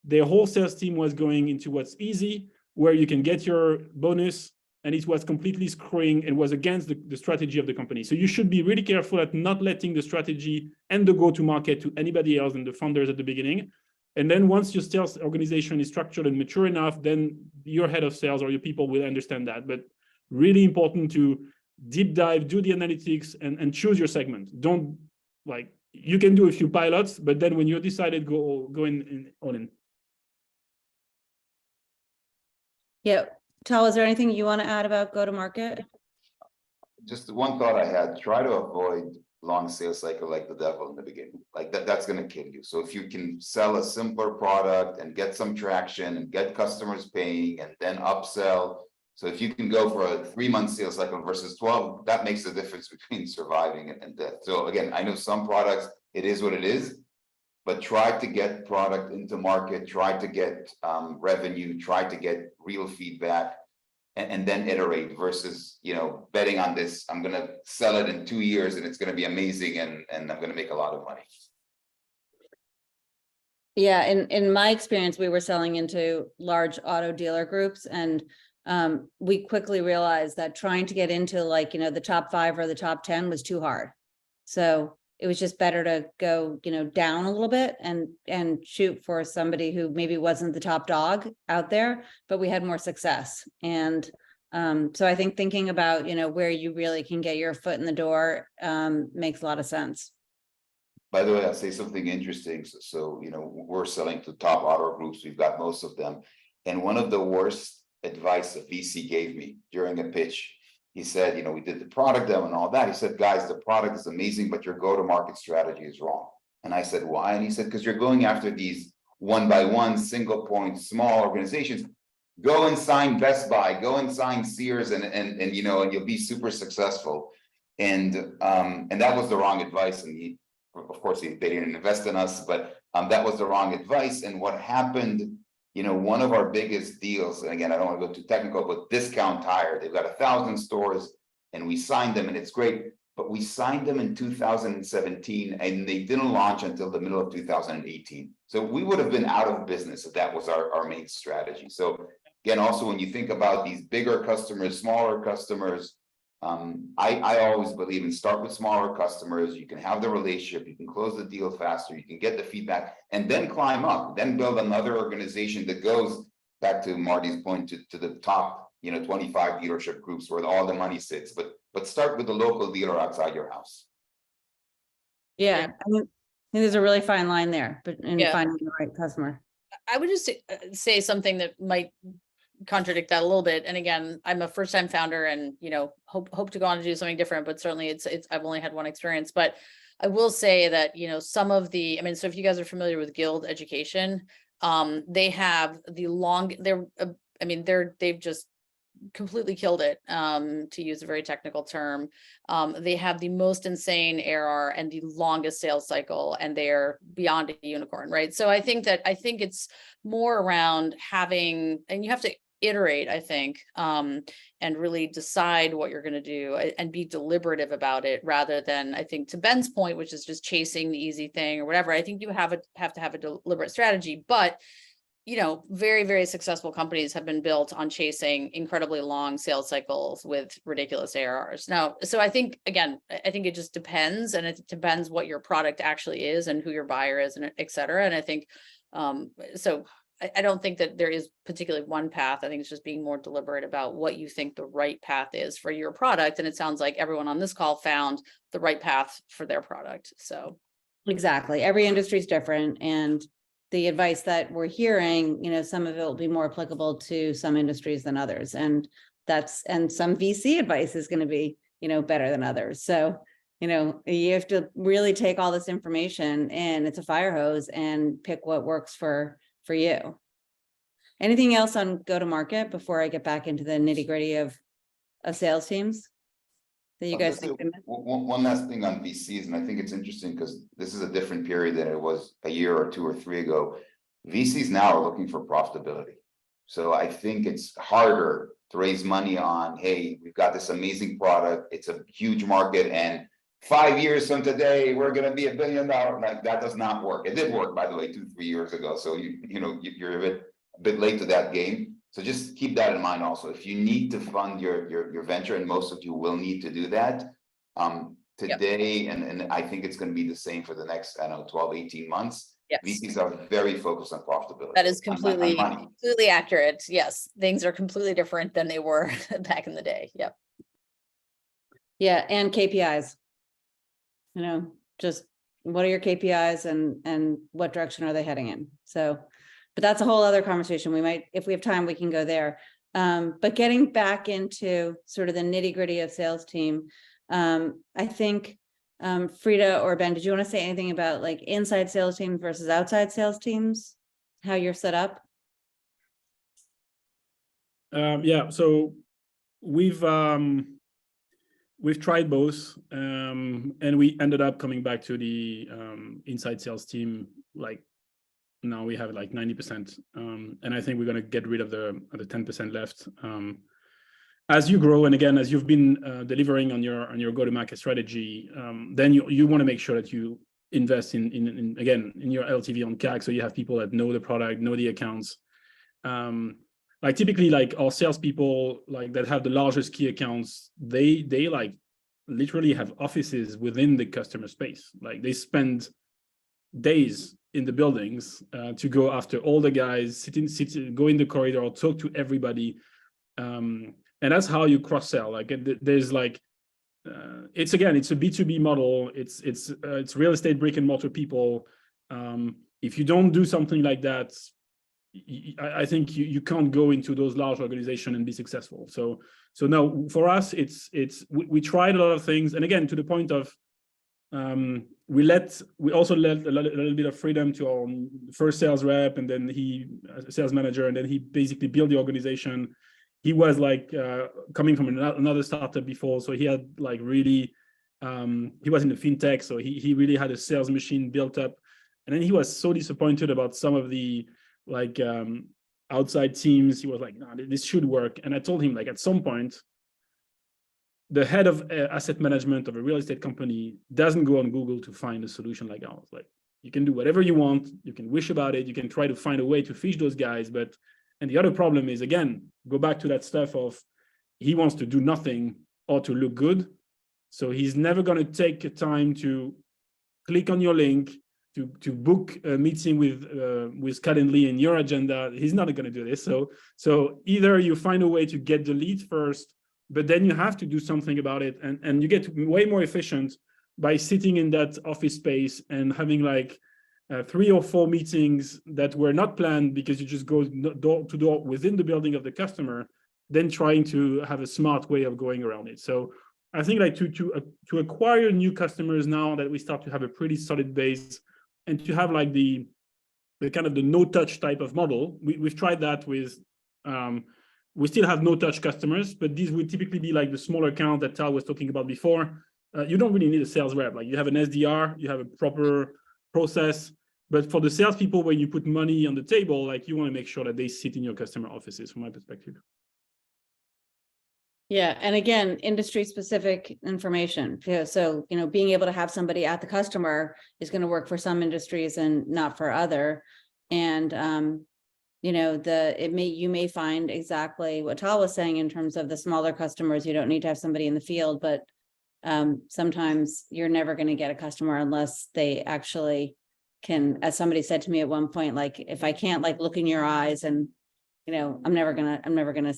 their whole sales team was going into what's easy, where you can get your bonus, and it was completely screwing and was against the strategy of the company. So you should be really careful at not letting the strategy and the go-to-market to anybody else than the founders at the beginning. And then once your sales organization is structured and mature enough, then your head of sales or your people will understand that. But really important to deep dive, do the analytics, and choose your segment. Don't like, you can do a few pilots, but then when you're decided, go in all in. Yeah. Tal, is there anything you want to add about go-to-market? Just one thought I had, try to avoid long sales cycle like the devil in the beginning. Like that's going to kill you. So if you can sell a simpler product and get some traction and get customers paying and then upsell. So if you can go for a 3-month sales cycle versus 12, that makes the difference between surviving and death. So again, I know some products, it is what it is, but try to get product into market, try to get revenue, try to get real feedback, and then iterate versus, you know, betting on this. I'm going to sell it in 2 years and it's going to be amazing and I'm going to make a lot of money. Yeah, in my experience, we were selling into large auto dealer groups, and we quickly realized that trying to get into like, you know, the top 5 or the top 10 was too hard. So it was just better to go, you know, down a little bit and shoot for somebody who maybe wasn't the top dog out there, but we had more success. And so I think thinking about, you know, where you really can get your foot in the door makes a lot of sense. By the way, I'll say something interesting. So, you know, we're selling to top auto groups. We've got most of them. And one of the worst advice a VC gave me during a pitch, he said, you know, we did the product demo and all that. He said, guys, the product is amazing, but your go-to-market strategy is wrong. And I said, why? And he said, because you're going after these 1-by-1 single point small organizations. Go and sign Best Buy, go and sign Sears, and you know, and you'll be super successful. And that was the wrong advice. And of course, they didn't invest in us, but that was the wrong advice. And what happened, you know, one of our biggest deals, and again, I don't want to go too technical, but Discount Tire, they've got 1,000 stores and we signed them and it's great, but we signed them in 2017 and they didn't launch until the middle of 2018. So we would have been out of business if that was our main strategy. So again, also when you think about these bigger customers, smaller customers, I always believe in start with smaller customers. You can have the relationship, you can close the deal faster, you can get the feedback, and then climb up, then build another organization that goes back to Marty's point to the top, you know, 25 dealership groups where all the money sits. But start with the local dealer outside your house. Yeah, I mean, there's a really fine line there, but in Yeah. finding the right customer. I would just say something that might contradict that a little bit. And again, I'm a first-time founder and, you know, hope to go on to do something different, but certainly it's I've only had one experience. But I will say that, you know, some of the, I mean, so if you guys are familiar with Guild Education, they have they've just completely killed it, to use a very technical term. They have the most insane ARR and the longest sales cycle, and they're beyond a unicorn, right? So I think it's more around having, and you have to iterate, I think, and really decide what you're going to do and be deliberative about it, rather than, I think, to Ben's point, which is just chasing the easy thing or whatever. I think you have to have a deliberate strategy, but you know, very, very successful companies have been built on chasing incredibly long sales cycles with ridiculous ARRs. Now, so I think, again, I think it just depends, and it depends what your product actually is and who your buyer is, and et cetera. And I think, so I don't think that there is particularly one path. I think it's just being more deliberate about what you think the right path is for your product. And it sounds like everyone on this call found the right path for their product. So Exactly. Every industry is different, and the advice that we're hearing, you know, some of it will be more applicable to some industries than others. And some VC advice is going to be, you know, better than others. So, you know, you have to really take all this information, and it's a fire hose, and pick what works for you. Anything else on go-to-market before I get back into the nitty-gritty of sales teams that you guys think? One last thing on VCs, and I think it's interesting because this is a different period than it was a year or 2 or 3 ago. VCs now are looking for profitability. So I think it's harder to raise money on, hey, we've got this amazing product, it's a huge market, and 5 years from today, we're going to be $1 billion. Like, that does not work. It did work, by the way, 2-3 years ago. So you're a bit late to that game. So just keep that in mind also. If you need to fund your venture, and most of you will need to do that today, and I think it's going to be the same for the next, I don't know, 12, 18 months. yes, VCs are very focused on profitability. that is on completely money. accurate. Yes, things are completely different than they were back in the day. Yep. Yeah, and KPIs. You know, just what are your KPIs, and what direction are they heading in? So, but that's a whole other conversation. We might, if we have time, we can go there. But getting back into sort of the nitty-gritty of sales team, I think Frida or Ben, did you want to say anything about like inside sales teams versus outside sales teams, how you're set up? Yeah, so we've tried both, and we ended up coming back to the inside sales team. Like now we have like 90%, and I think we're going to get rid of the 10% left. As you grow, and again, as you've been delivering on your go-to-market strategy, then you want to make sure that you invest in your LTV on CAC, so you have people that know the product, know the accounts. Like typically, like our salespeople, like that have the largest key accounts, they like literally have offices within the customer space. Like they spend days in the buildings to go after all the guys, go in the corridor, talk to everybody, and that's how you cross sell. Like there's like it's a B2B model. It's real estate brick and mortar people. If you don't do something like that, I think you can't go into those large organizations and be successful. So no, for us, we tried a lot of things, and again, to the point of we also let a little bit of freedom to our first sales rep, and then sales manager, and then he basically built the organization. He was like coming from another startup before, so he had like really he was in the fintech, so he really had a sales machine built up, and then he was so disappointed about some of the like outside teams. He was like, no, this should work. And I told him, like, at some point, the head of asset management of a real estate company doesn't go on Google to find a solution like ours. Like, you can do whatever you want, you can wish about it, you can try to find a way to fish those guys, and the other problem is, again, go back to that stuff of he wants to do nothing or to look good. So he's never going to take time to click on your link, to book a meeting with Calendly in your agenda. He's not going to do this. So either you find a way to get the lead first, but then you have to do something about it, and you get way more efficient by sitting in that office space and having like 3 or 4 meetings that were not planned because you just go door to door within the building of the customer, then trying to have a smart way of going around it. So I think like to acquire new customers now that we start to have a pretty solid base, and to have like the kind of the no touch type of model, we've tried that with we still have no touch customers, but these would typically be like the smaller account that Tal was talking about before. You don't really need a sales rep. Like, you have an SDR, you have a proper process, but for the salespeople, when you put money on the table, like, you want to make sure that they sit in your customer offices, from my perspective. Yeah, and again, industry specific information. So, being able to have somebody at the customer is going to work for some industries and not for other. And you know, you may find exactly what Tal was saying in terms of the smaller customers, you don't need to have somebody in the field, but sometimes you're never going to get a customer unless they actually can, as somebody said to me at one point, like, if I can't like look in your eyes and, you know, I'm never gonna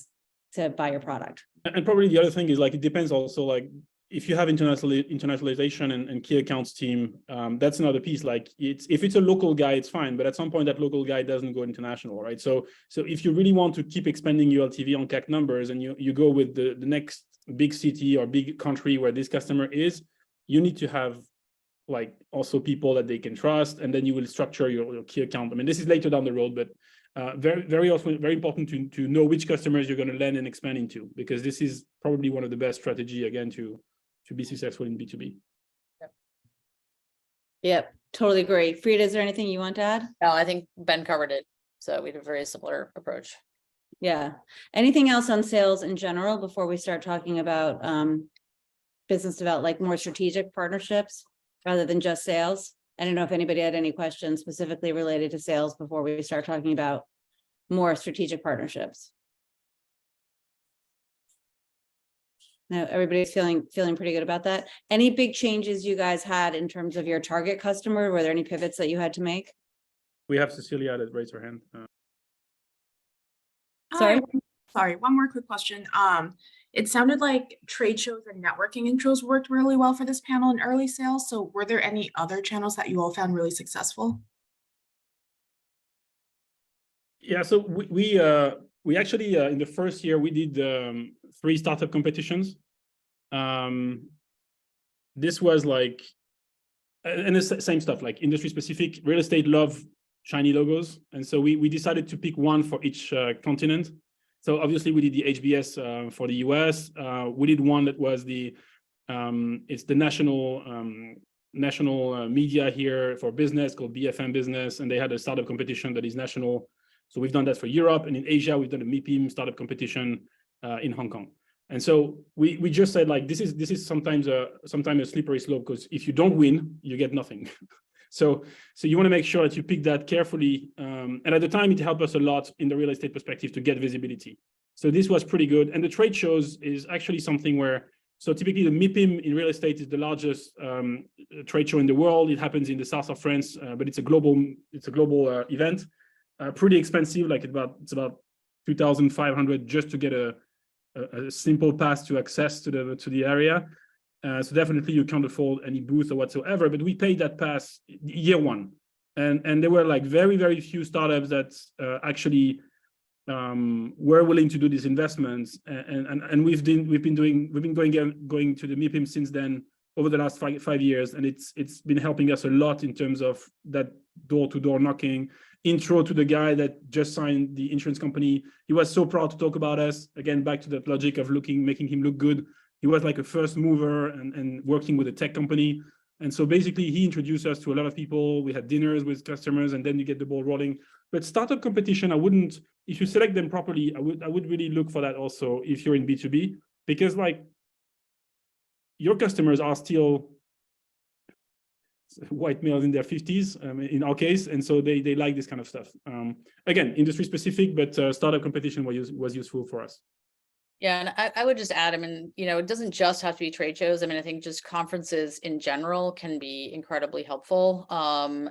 to buy your product. And probably the other thing is like, it depends also, like if you have internationalization and key accounts team, that's another piece. Like if it's a local guy, it's fine. But at some point that local guy doesn't go international, right? So if you really want to keep expanding your LTV on CAC numbers and you go with the next big city or big country where this customer is, you need to have like also people that they can trust, and then you will structure your key account. I mean, this is later down the road, but very often very important to know which customers you're going to land and expand into, because this is probably one of the best strategy again to be successful in B2B. Yep, totally agree. Frida, is there anything you want to add? No, I think Ben covered it. So we had a very similar approach. Yeah. Anything else on sales in general before we start talking about business development, like more strategic partnerships rather than just sales? I don't know if anybody had any questions specifically related to sales before we start talking about more strategic partnerships. No, everybody's feeling pretty good about that. Any big changes you guys had in terms of your target customer? Were there any pivots that you had to make? We have Cecilia that raised her hand. Sorry? Sorry, one more quick question. It sounded like trade shows and networking intros worked really well for this panel in early sales. So were there any other channels that you all found really successful? Yeah, so we actually in the first year we did 3 startup competitions. This was like, and the same stuff, like industry specific. Real estate love shiny logos, and so we decided to pick one for each continent. So obviously we did the HBS for the US. We did one that was it's the national media here for business called BFM Business, and they had a startup competition that is national. So we've done that for Europe, and in Asia we've done a MIPIM startup competition in Hong Kong. And so we just said like this is sometimes a slippery slope, because if you don't win, you get nothing. So you want to make sure that you pick that carefully. And at the time, it helped us a lot in the real estate perspective to get visibility. So this was pretty good. And the trade shows is actually something where, so typically the MIPIM in real estate is the largest trade show in the world. It happens in the south of France, but it's a global event. Pretty expensive, like it's about 2,500 just to get a simple pass to access to the area. So definitely you can't afford any booth or whatsoever, but we paid that pass year one. And there were like very, very few startups that actually were willing to do these investments. And we've been going to the MIPIM since then over the last 5 years. And it's been helping us a lot in terms of that door-to-door knocking, intro to the guy that just signed the insurance company. He was so proud to talk about us. Again, back to that logic of making him look good. He was like a first mover and working with a tech company. And so basically he introduced us to a lot of people. We had dinners with customers, and then you get the ball rolling. But startup competition, if you select them properly, I would really look for that also if you're in B2B, because like your customers are still white males in their 50s in our case. And so they like this kind of stuff. Again, industry specific, but startup competition was useful for us. Yeah, and I would just add, I mean, it doesn't just have to be trade shows. I mean, I think just conferences in general can be incredibly helpful.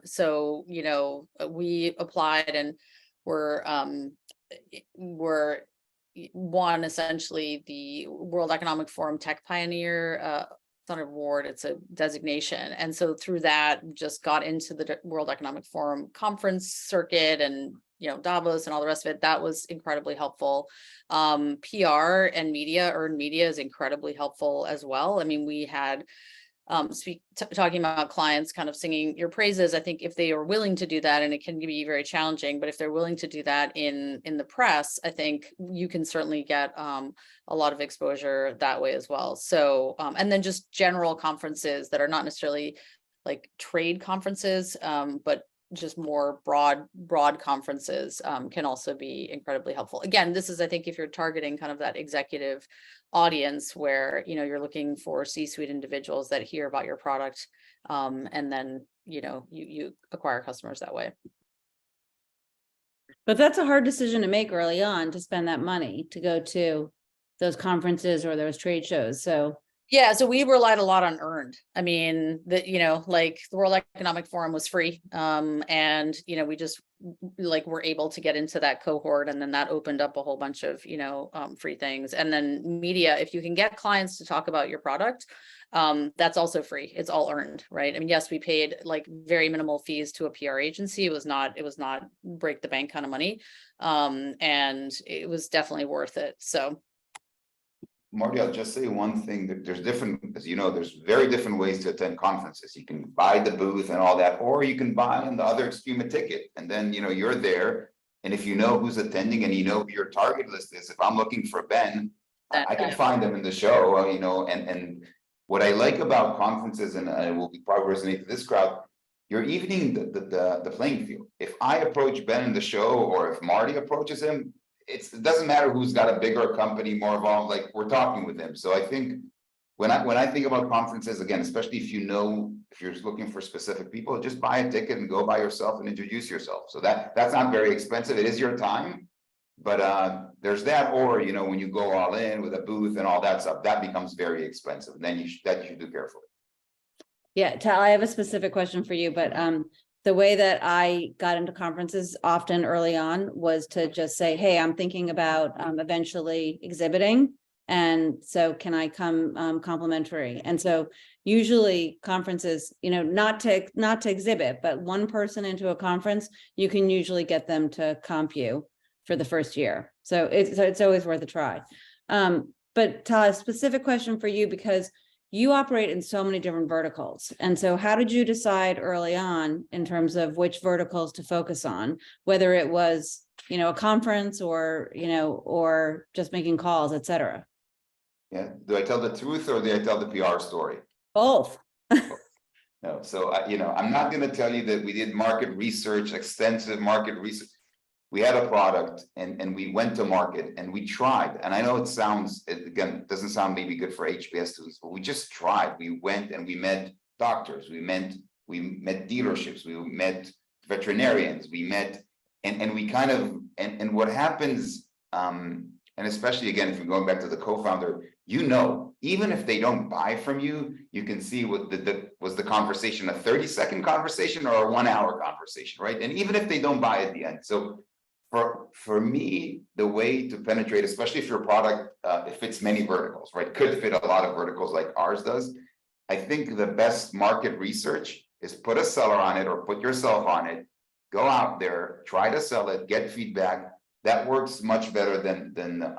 So, we applied and we're won essentially the World Economic Forum Tech Pioneer. It's not an award, it's a designation. And so through that, just got into the World Economic Forum conference circuit and Davos and all the rest of it. That was incredibly helpful. PR and media, earned media is incredibly helpful as well. I mean, we had talking about clients kind of singing your praises. I think if they are willing to do that, and it can be very challenging, but if they're willing to do that in the press, I think you can certainly get a lot of exposure that way as well. So, and then just general conferences that are not necessarily like trade conferences, but just more broad conferences can also be incredibly helpful. Again, this is, I think, if you're targeting kind of that executive audience where, you're looking for C-suite individuals that hear about your product, and then, you acquire customers that way. But that's a hard decision to make early on, to spend that money to go to those conferences or those trade shows. So Yeah, so we relied a lot on earned. I mean, like the World Economic Forum was free. And we just like were able to get into that cohort, and then that opened up a whole bunch of, free things. And then media, if you can get clients to talk about your product, that's also free. It's all earned, right? I mean, yes, we paid like very minimal fees to a PR agency. It was not break the bank kind of money. And it was definitely worth it. So Marty, I'll just say one thing, that there's different, as you know, there's very different ways to attend conferences. You can buy the booth and all that, or you can buy on the other extreme a ticket, and then, you're there. And if you know who's attending and you know who your target list is, if I'm looking for Ben, I can find them in the show, and what I like about conferences, and it will probably resonate to this crowd, you're evening the playing field. If I approach Ben in the show, or if Marty approaches him, it doesn't matter who's got a bigger company, more involved, like we're talking with him. So I think when I think about conferences, again, especially if you're looking for specific people, just buy a ticket and go by yourself and introduce yourself. So that's not very expensive. It is your time, but there's that, or when you go all in with a booth and all that stuff, that becomes very expensive. And then you should do carefully. yeah, Tal, I have a specific question for you, but the way that I got into conferences often early on was to just say, hey, I'm thinking about eventually exhibiting. And so can I come complimentary? And so usually conferences, not to exhibit, but one person into a conference, you can usually get them to comp you for the first year. So it's always worth a try. But Tal, a specific question for you, because you operate in so many different verticals. And so how did you decide early on in terms of which verticals to focus on, whether it was, a conference or, or just making calls, et cetera? Yeah. Do I tell the truth, or do I tell the PR story? Both. No. So, I'm not going to tell you that we did market research, extensive market research. We had a product and we went to market and we tried. And I know it doesn't sound maybe good for HBS students, but we just tried. We went and we met doctors, we met dealerships, we met veterinarians, and we kind of, and what happens, and especially again, if you're going back to the co-founder, even if they don't buy from you, you can see what was the conversation, a 30-second conversation or a 1-hour conversation, right? And even if they don't buy at the end. So for me, the way to penetrate, especially if your product, it fits many verticals, right? Could fit a lot of verticals like ours does. I think the best market research is put a seller on it or put yourself on it, go out there, try to sell it, get feedback. That works much better than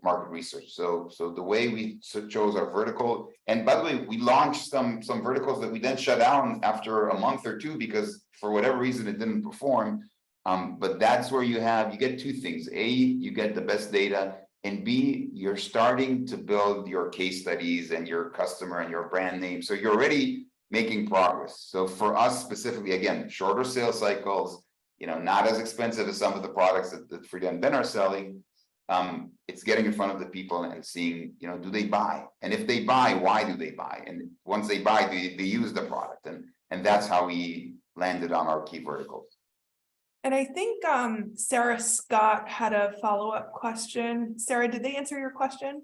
market research. So the way we chose our vertical, and by the way, we launched some verticals that we then shut down after a month or two because for whatever reason it didn't perform. But that's where you get two things. A, you get the best data, and B, you're starting to build your case studies and your customer and your brand name. So you're already making progress. So for us specifically, again, shorter sales cycles, not as expensive as some of the products that Frida and Ben are selling. It's getting in front of the people and seeing, do they buy? And if they buy, why do they buy? And once they buy, they use the product. And that's how we landed on our key verticals. And I think Sarah Scott had a follow-up question. Sarah, did they answer your question?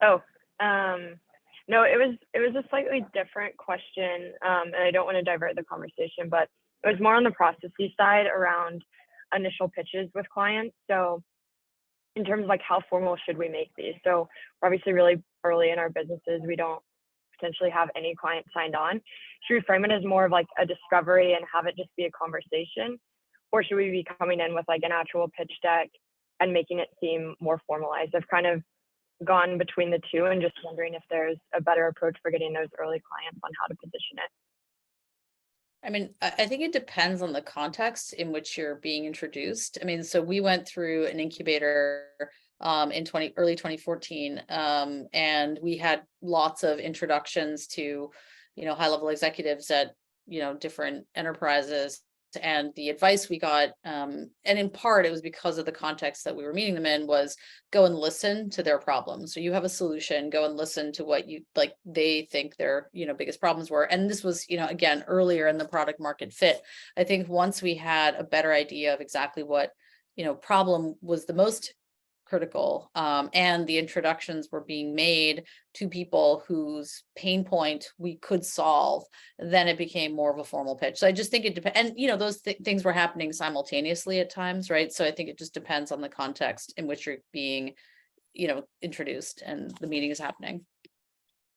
Oh, no, it was a slightly different question, and I don't want to divert the conversation, but it was more on the processy side around initial pitches with clients. So in terms of like how formal should we make these? So we're obviously really early in our businesses. We don't potentially have any clients signed on. Should we frame it as more of like a discovery and have it just be a conversation? Or should we be coming in with like an actual pitch deck and making it seem more formalized? I've kind of gone between the two and just wondering if there's a better approach for getting those early clients on how to position it. I mean, I think it depends on the context in which you're being introduced. I mean, so we went through an incubator in early 2014, and we had lots of introductions to, high-level executives at, different enterprises. and the advice we got, and in part it was because of the context that we were meeting them in, was go and listen to their problems. So you have a solution, go and listen to what you like they think their biggest problems were. And this was again earlier in the product market fit. I think once we had a better idea of exactly what problem was the most critical, and the introductions were being made to people whose pain point we could solve, then it became more of a formal pitch. So I just think it depends, and those things were happening simultaneously at times, right? So I think it just depends on the context in which you're being introduced and the meeting is happening.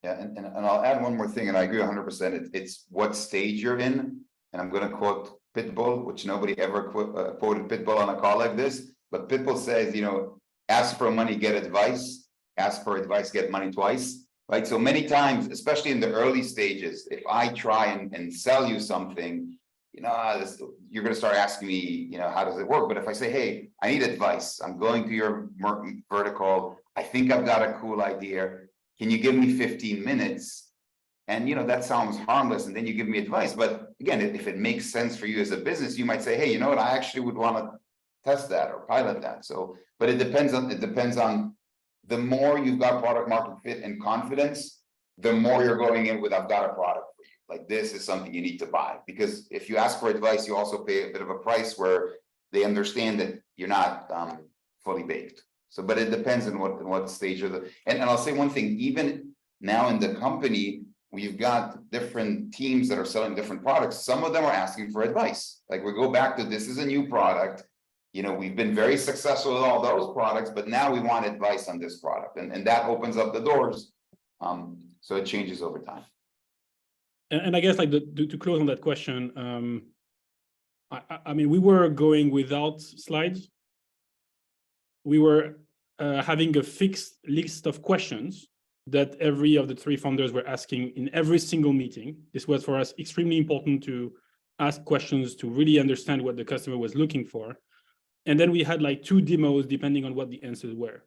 Yeah, and I'll add one more thing, and I agree 100%. It's what stage you're in, and I'm going to quote Pitbull, which nobody ever quoted Pitbull on a call like this, but Pitbull says, ask for money, get advice. Ask for advice, get money twice, right? So many times, especially in the early stages, if I try and sell you something, you're going to start asking me, how does it work? But if I say, hey, I need advice, I'm going to your vertical, I think I've got a cool idea, can you give me 15 minutes? And that sounds harmless, and then you give me advice. But again, if it makes sense for you as a business, you might say, hey, you know what, I actually would want to test that or pilot that. So, but it depends on the more you've got product market fit and confidence, the more you're going in with, I've got a product for you. Like, this is something you need to buy. Because if you ask for advice, you also pay a bit of a price where they understand that you're not fully baked. So, but it depends on what stage of and I'll say one thing, even now in the company, we've got different teams that are selling different products. Some of them are asking for advice. Like, we go back to, this is a new product. We've been very successful with all those products, but now we want advice on this product. And that opens up the doors. So it changes over time. And I guess, like, to close on that question, I mean, we were going without slides. We were having a fixed list of questions that every of the three founders were asking in every single meeting. This was for us extremely important to ask questions to really understand what the customer was looking for. And then we had like 2 demos depending on what the answers were.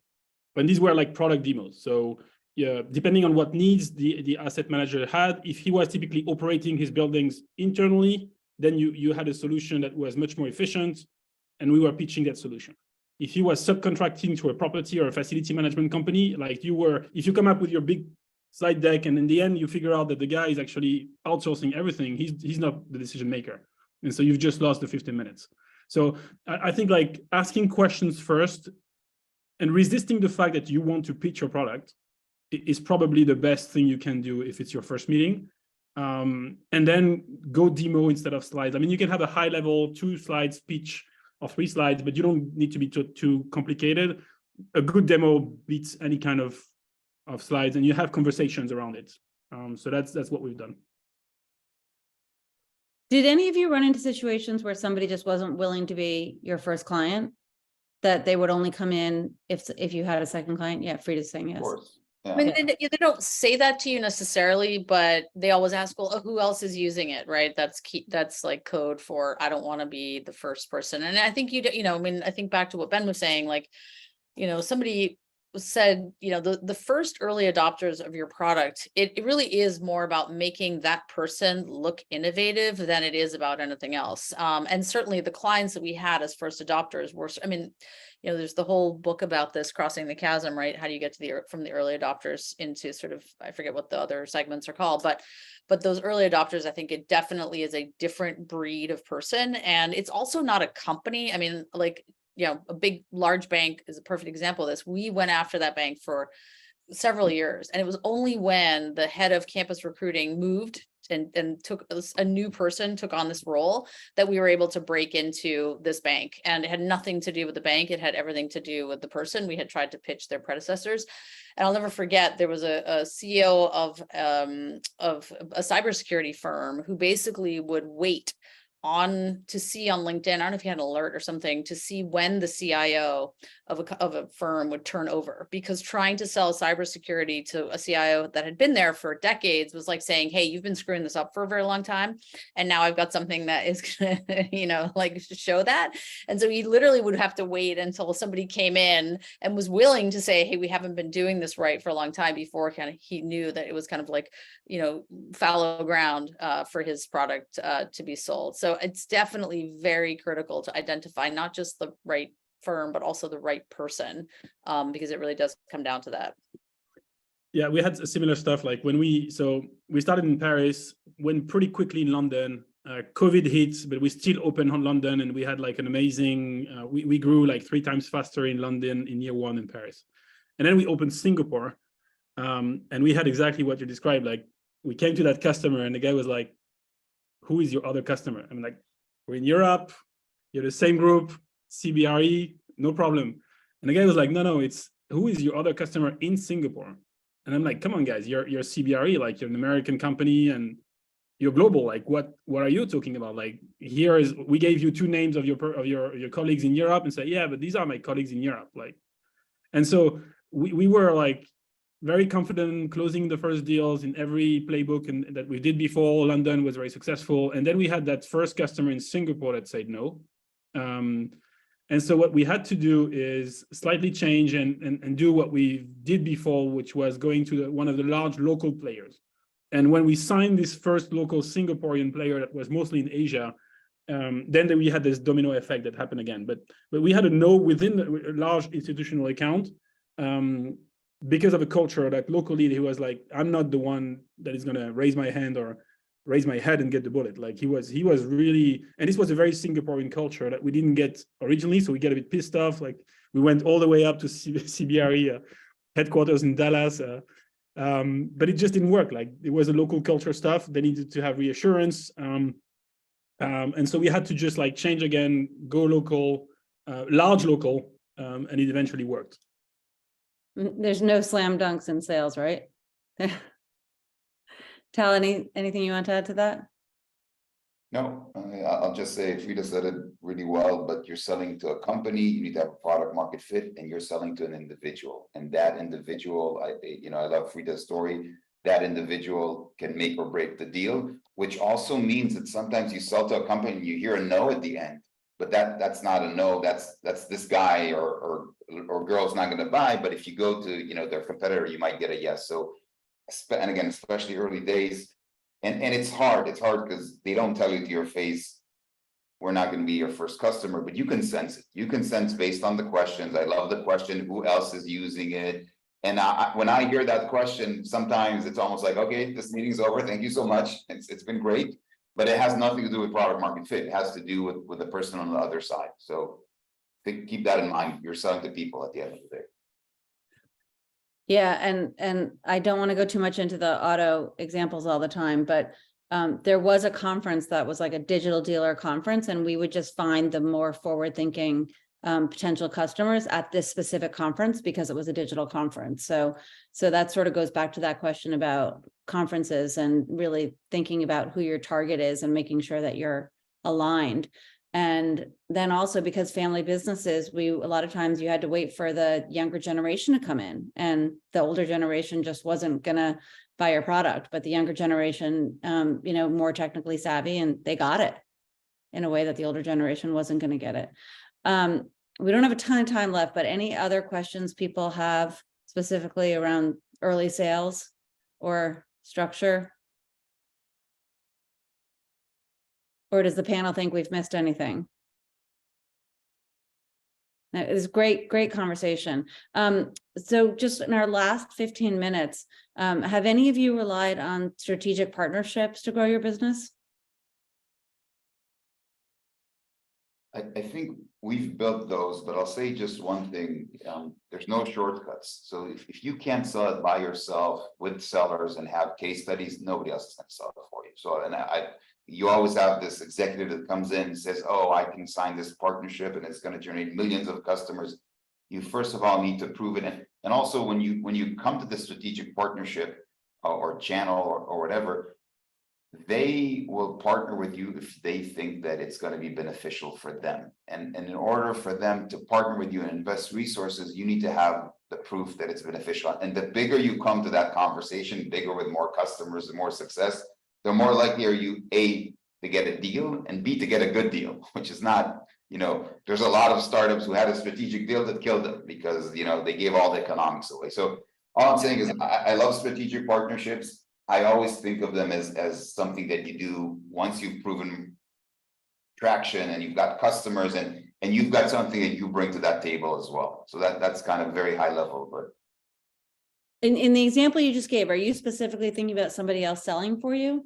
But these were like product demos. So yeah, depending on what needs the asset manager had, if he was typically operating his buildings internally, then you had a solution that was much more efficient, and we were pitching that solution. If he was subcontracting to a property or a facility management company, like if you come up with your big slide deck and in the end you figure out that the guy is actually outsourcing everything, he's not the decision maker. And so you've just lost the 15 minutes. So I think, like, asking questions first and resisting the fact that you want to pitch your product is probably the best thing you can do if it's your first meeting. And then go demo instead of slides. I mean, you can have a high level 2 slides pitch or 3 slides, but you don't need to be too complicated. A good demo beats any kind of slides, and you have conversations around it. So that's what we've done. Did any of you run into situations where somebody just wasn't willing to be your first client, that they would only come in if you had a second client? Yeah, Frida's saying yes. Of course. Yeah. I mean, they don't say that to you necessarily, but they always ask, well, who else is using it, right? That's key. That's like code for, I don't want to be the first person. And I think I mean, I think back to what Ben was saying, like, somebody said, the first early adopters of your product, it really is more about making that person look innovative than it is about anything else. And certainly the clients that we had as first adopters were, I mean, there's the whole book about this, Crossing the Chasm, right? How do you get to from the early adopters into sort of, I forget what the other segments are called, but those early adopters, I think it definitely is a different breed of person. And it's also not a company. I mean, like, a big, large bank is a perfect example of this. We went after that bank for several years, and it was only when the head of campus recruiting moved and took a new person took on this role that we were able to break into this bank. And it had nothing to do with the bank. It had everything to do with the person. We had tried to pitch their predecessors. And I'll never forget, there was a CEO of a cybersecurity firm who basically would wait to see on LinkedIn, I don't know if you had an alert or something, to see when the CIO of a firm would turn over, because trying to sell cybersecurity to a CIO that had been there for decades was like saying, hey, you've been screwing this up for a very long time, and now I've got something that is gonna, like, show that. And so he literally would have to wait until somebody came in and was willing to say, hey, we haven't been doing this right for a long time, before kind of he knew that it was kind of like, fallow ground for his product to be sold. So So it's definitely very critical to identify not just the right firm, but also the right person, because it really does come down to that. Yeah, we had similar stuff. Like when we started in Paris, went pretty quickly in London. COVID hit, but we still opened on London, and we had like an amazing. We grew like 3 times faster in London in year 1 in Paris, and then we opened Singapore, and we had exactly what you described. Like we came to that customer, and the guy was like, "Who is your other customer?" I'm like, "We're in Europe. You're the same group, CBRE, no problem." And the guy was like, "No, it's who is your other customer in Singapore?" And I'm like, "Come on, guys, you're CBRE, like you're an American company and you're global. Like, what are you talking about? Like, we gave you 2 names of your colleagues in Europe and say, yeah, but these are my colleagues in Europe." Like, and so we were like very confident closing the first deals in every playbook and that we did before. London was very successful, and then we had that first customer in Singapore that said no. And so what we had to do is slightly change and do what we did before, which was going to one of the large local players. And when we signed this first local Singaporean player that was mostly in Asia, then we had this domino effect that happened again. But we had to know within a large institutional account, because of a culture that locally he was like, "I'm not the one that is going to raise my hand or raise my head and get the bullet." Like he was really, and this was a very Singaporean culture that we didn't get originally, so we get a bit pissed off. Like we went all the way up to CBRE headquarters in Dallas, but it just didn't work. Like it was a local culture stuff. They needed to have reassurance, and so we had to just like change again, go local, large local, and it eventually worked. There's no slam dunks in sales, right? Tal, anything you want to add to that? No, I'll just say Frida said it really well, but you're selling to a company, you need to have a product market fit, and you're selling to an individual. And that individual, I love Frida's story. That individual can make or break the deal, which also means that sometimes you sell to a company and you hear a no at the end, but that's not a no. That's this guy or girl's not going to buy. But if you go to their competitor, you might get a yes. So, and again, especially early days. And it's hard because they don't tell you to your face, we're not going to be your first customer, but you can sense it. You can sense based on the questions. I love the question, who else is using it? And when I hear that question, sometimes it's almost like, okay, this meeting's over. Thank you so much. It's been great, but it has nothing to do with product market fit. It has to do with the person on the other side. So keep that in mind. You're selling to people at the end of the day. Yeah, and I don't want to go too much into the auto examples all the time, but there was a conference that was like a digital dealer conference, and we would just find the more forward-thinking potential customers at this specific conference because it was a digital conference. So that sort of goes back to that question about conferences and really thinking about who your target is and making sure that you're aligned. And then also because family businesses, a lot of times you had to wait for the younger generation to come in, and the older generation just wasn't gonna buy your product, but the younger generation, more technically savvy, and they got it in a way that the older generation wasn't gonna get it. We don't have a ton of time left, but any other questions people have specifically around early sales or structure? Or does the panel think we've missed anything? It was great conversation. So just in our last 15 minutes, have any of you relied on strategic partnerships to grow your business? I think we've built those, but I'll say just one thing. There's no shortcuts. So if you can't sell it by yourself with sellers and have case studies, nobody else is going to sell it for you. So, you always have this executive that comes in and says, oh, I can sign this partnership and it's going to generate millions of customers. You first of all need to prove it. And also when you come to the strategic partnership or channel or whatever, they will partner with you if they think that it's going to be beneficial for them. And in order for them to partner with you and invest resources, you need to have the proof that it's beneficial. And the bigger you come to that conversation, bigger with more customers and more success, the more likely are you, A, to get a deal, and B, to get a good deal, which is not, there's a lot of startups who had a strategic deal that killed them because, they gave all the economics away. So all I'm saying is I love strategic partnerships. I always think of them as something that you do once you've proven traction and you've got customers and you've got something that you bring to that table as well. So that's kind of very high level, but. In the example you just gave, are you specifically thinking about somebody else selling for you?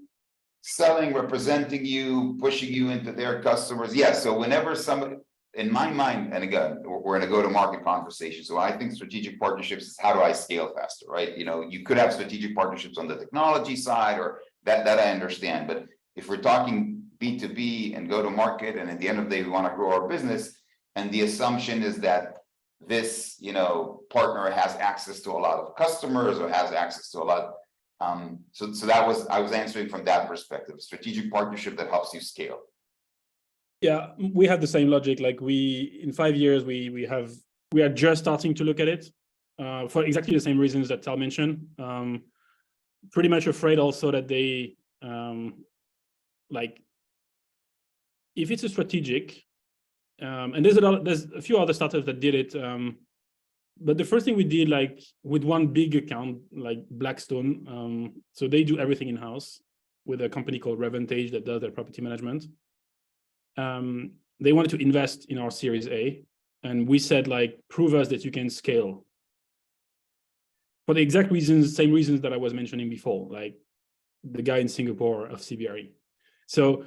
Selling, representing you, pushing you into their customers. Yeah, so whenever somebody, in my mind, and again, we're in a go-to-market conversation. So I think strategic partnerships is how do I scale faster, right? You know, you could have strategic partnerships on the technology side or that I understand. But if we're talking B2B and go-to-market, and at the end of the day, we want to grow our business, and the assumption is that this, you know, partner has access to a lot of customers or has access to a lot. So that was, I was answering from that perspective, strategic partnership that helps you scale. Yeah, we have the same logic. Like in 5 years, we are just starting to look at it for exactly the same reasons that Tal mentioned. Pretty much afraid also that they like if it's a strategic, and there's a few other startups that did it. But the first thing we did, like with one big account, like Blackstone, so they do everything in-house with a company called Revantage that does their property management. They wanted to invest in our Series A, and we said, like, prove us that you can scale. For the exact reasons, same reasons that I was mentioning before, like the guy in Singapore of CBRE. So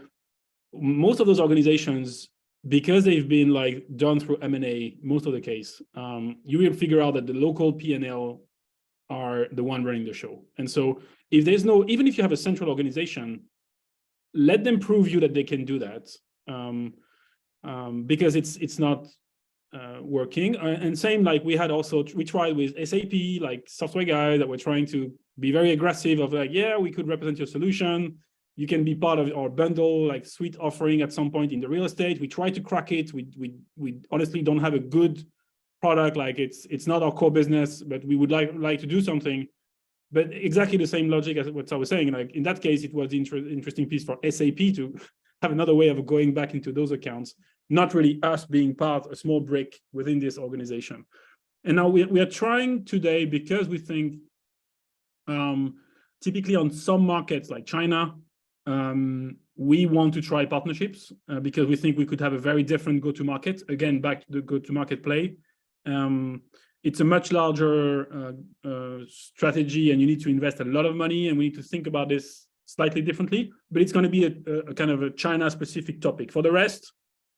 most of those organizations, because they've been like done through M&A, most of the case, you will figure out that the local P&L are the one running the show. And so if there's no, even if you have a central organization, let them prove you that they can do that, because it's not working. And same, like we tried with SAP, like software guys that were trying to be very aggressive of like, yeah, we could represent your solution. You can be part of our bundle, like suite offering at some point in the real estate. We try to crack it. We honestly don't have a good product. Like it's not our core business, but we would like to do something. But exactly the same logic as what I was saying. Like in that case, it was the interesting piece for SAP to have another way of going back into those accounts, not really us being part, a small brick within this organization. And now we are trying today because we think typically on some markets like China, we want to try partnerships because we think we could have a very different go-to-market. Again, back to the go-to-market play. It's a much larger strategy, and you need to invest a lot of money, and we need to think about this slightly differently. But it's going to be a kind of a China-specific topic. For the rest,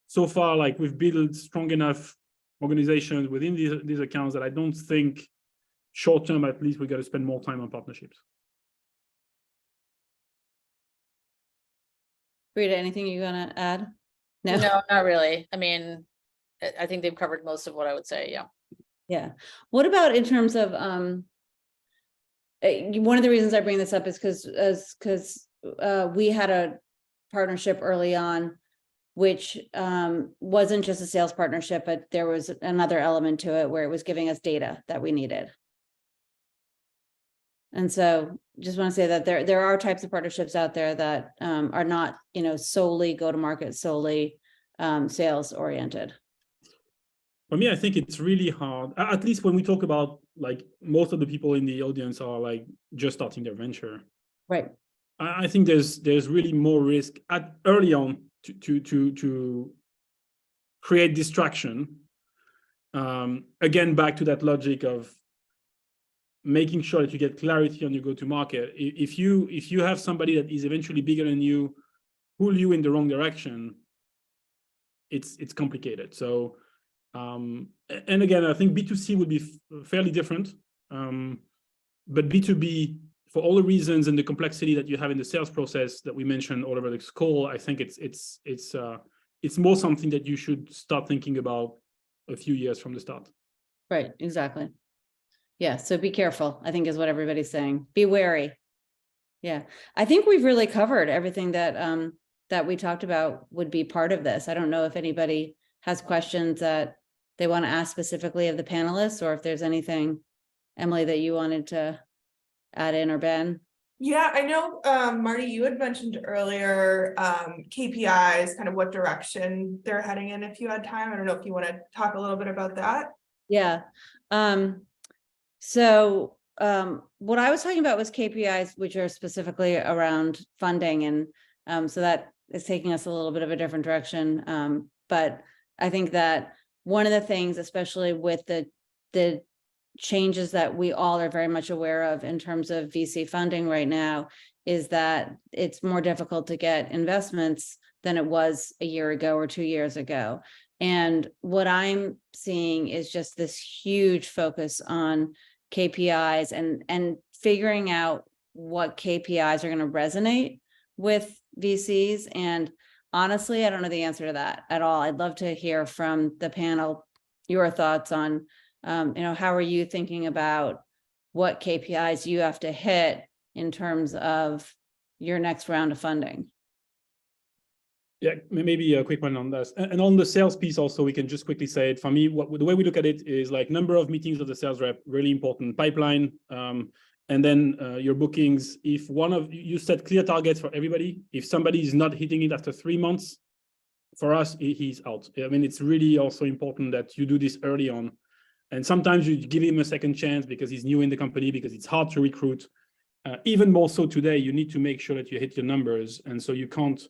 so far, like we've built strong enough organizations within these accounts that I don't think short-term, at least, we got to spend more time on partnerships. Rita, anything you want to add? No, not really. I mean, I think they've covered most of what I would say. Yeah. Yeah. What about in terms of one of the reasons I bring this up is because we had a partnership early on, which wasn't just a sales partnership, but there was another element to it where it was giving us data that we needed. And so just want to say that there are types of partnerships out there that are not, solely go-to-market, solely sales oriented. For me, I think it's really hard, at least when we talk about, like, most of the people in the audience are like just starting their venture. Right. I think there's really more risk early on to create distraction. Again, back to that logic of making sure that you get clarity on your go-to-market. If you have somebody that is eventually bigger than you, pull you in the wrong direction, it's complicated. So, and again, I think B2C would be fairly different, but B2B, for all the reasons and the complexity that you have in the sales process that we mentioned all over this call, I think it's more something that you should start thinking about a few years from the start. Right, exactly. Yeah, so be careful, I think is what everybody's saying. Be wary. Yeah, I think we've really covered everything that that we talked about would be part of this. I don't know if anybody has questions that they want to ask specifically of the panelists, or if there's anything, Emily, that you wanted to add in, or Ben. Yeah, I know, Marty, you had mentioned earlier KPIs, kind of what direction they're heading in if you had time. I don't know if you want to talk a little bit about that. Yeah. So what I was talking about was KPIs, which are specifically around funding. And so that is taking us a little bit of a different direction. But I think that one of the things, especially with the changes that we all are very much aware of in terms of VC funding right now, is that it's more difficult to get investments than it was a year ago or 2 years ago. And what I'm seeing is just this huge focus on KPIs and figuring out what KPIs are going to resonate with VCs. And honestly, I don't know the answer to that at all. I'd love to hear from the panel your thoughts on, how are you thinking about what KPIs you have to hit in terms of your next round of funding? Yeah, maybe a quick one on this. And on the sales piece also, we can just quickly say it. For me, the way we look at it is like number of meetings of the sales rep, really important, pipeline, and then your bookings. If you set clear targets for everybody, if somebody is not hitting it after 3 months, for us, he's out. I mean, it's really also important that you do this early on. And sometimes you give him a second chance because he's new in the company, because it's hard to recruit. Even more so today, you need to make sure that you hit your numbers. And so you can't,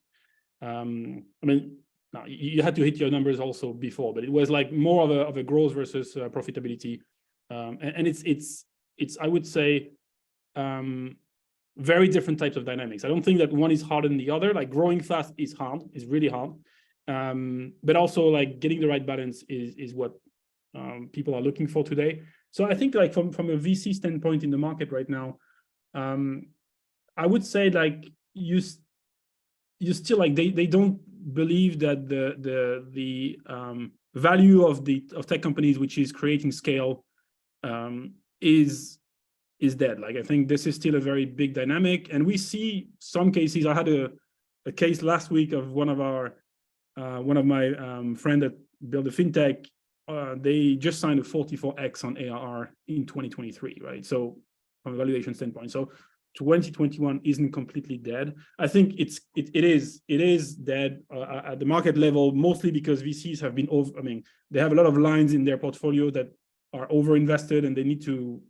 you had to hit your numbers also before, but it was like more of a growth versus profitability. And it's I would say, very different types of dynamics. I don't think that one is harder than the other. Like growing fast is hard, is really hard. But also like getting the right balance is what people are looking for today. So I think like from a VC standpoint in the market right now, I would say like you still like they don't believe that the value of tech companies, which is creating scale, is dead. Like I think this is still a very big dynamic, and we see some cases. I had a case last week of one of my friend that built a fintech. They just signed a 44x on ARR in 2023, right? So from a valuation standpoint, so 2021 isn't completely dead. I think it is dead at the market level, mostly because VCs have been over. I mean, they have a lot of lines in their portfolio that are overinvested, and they need to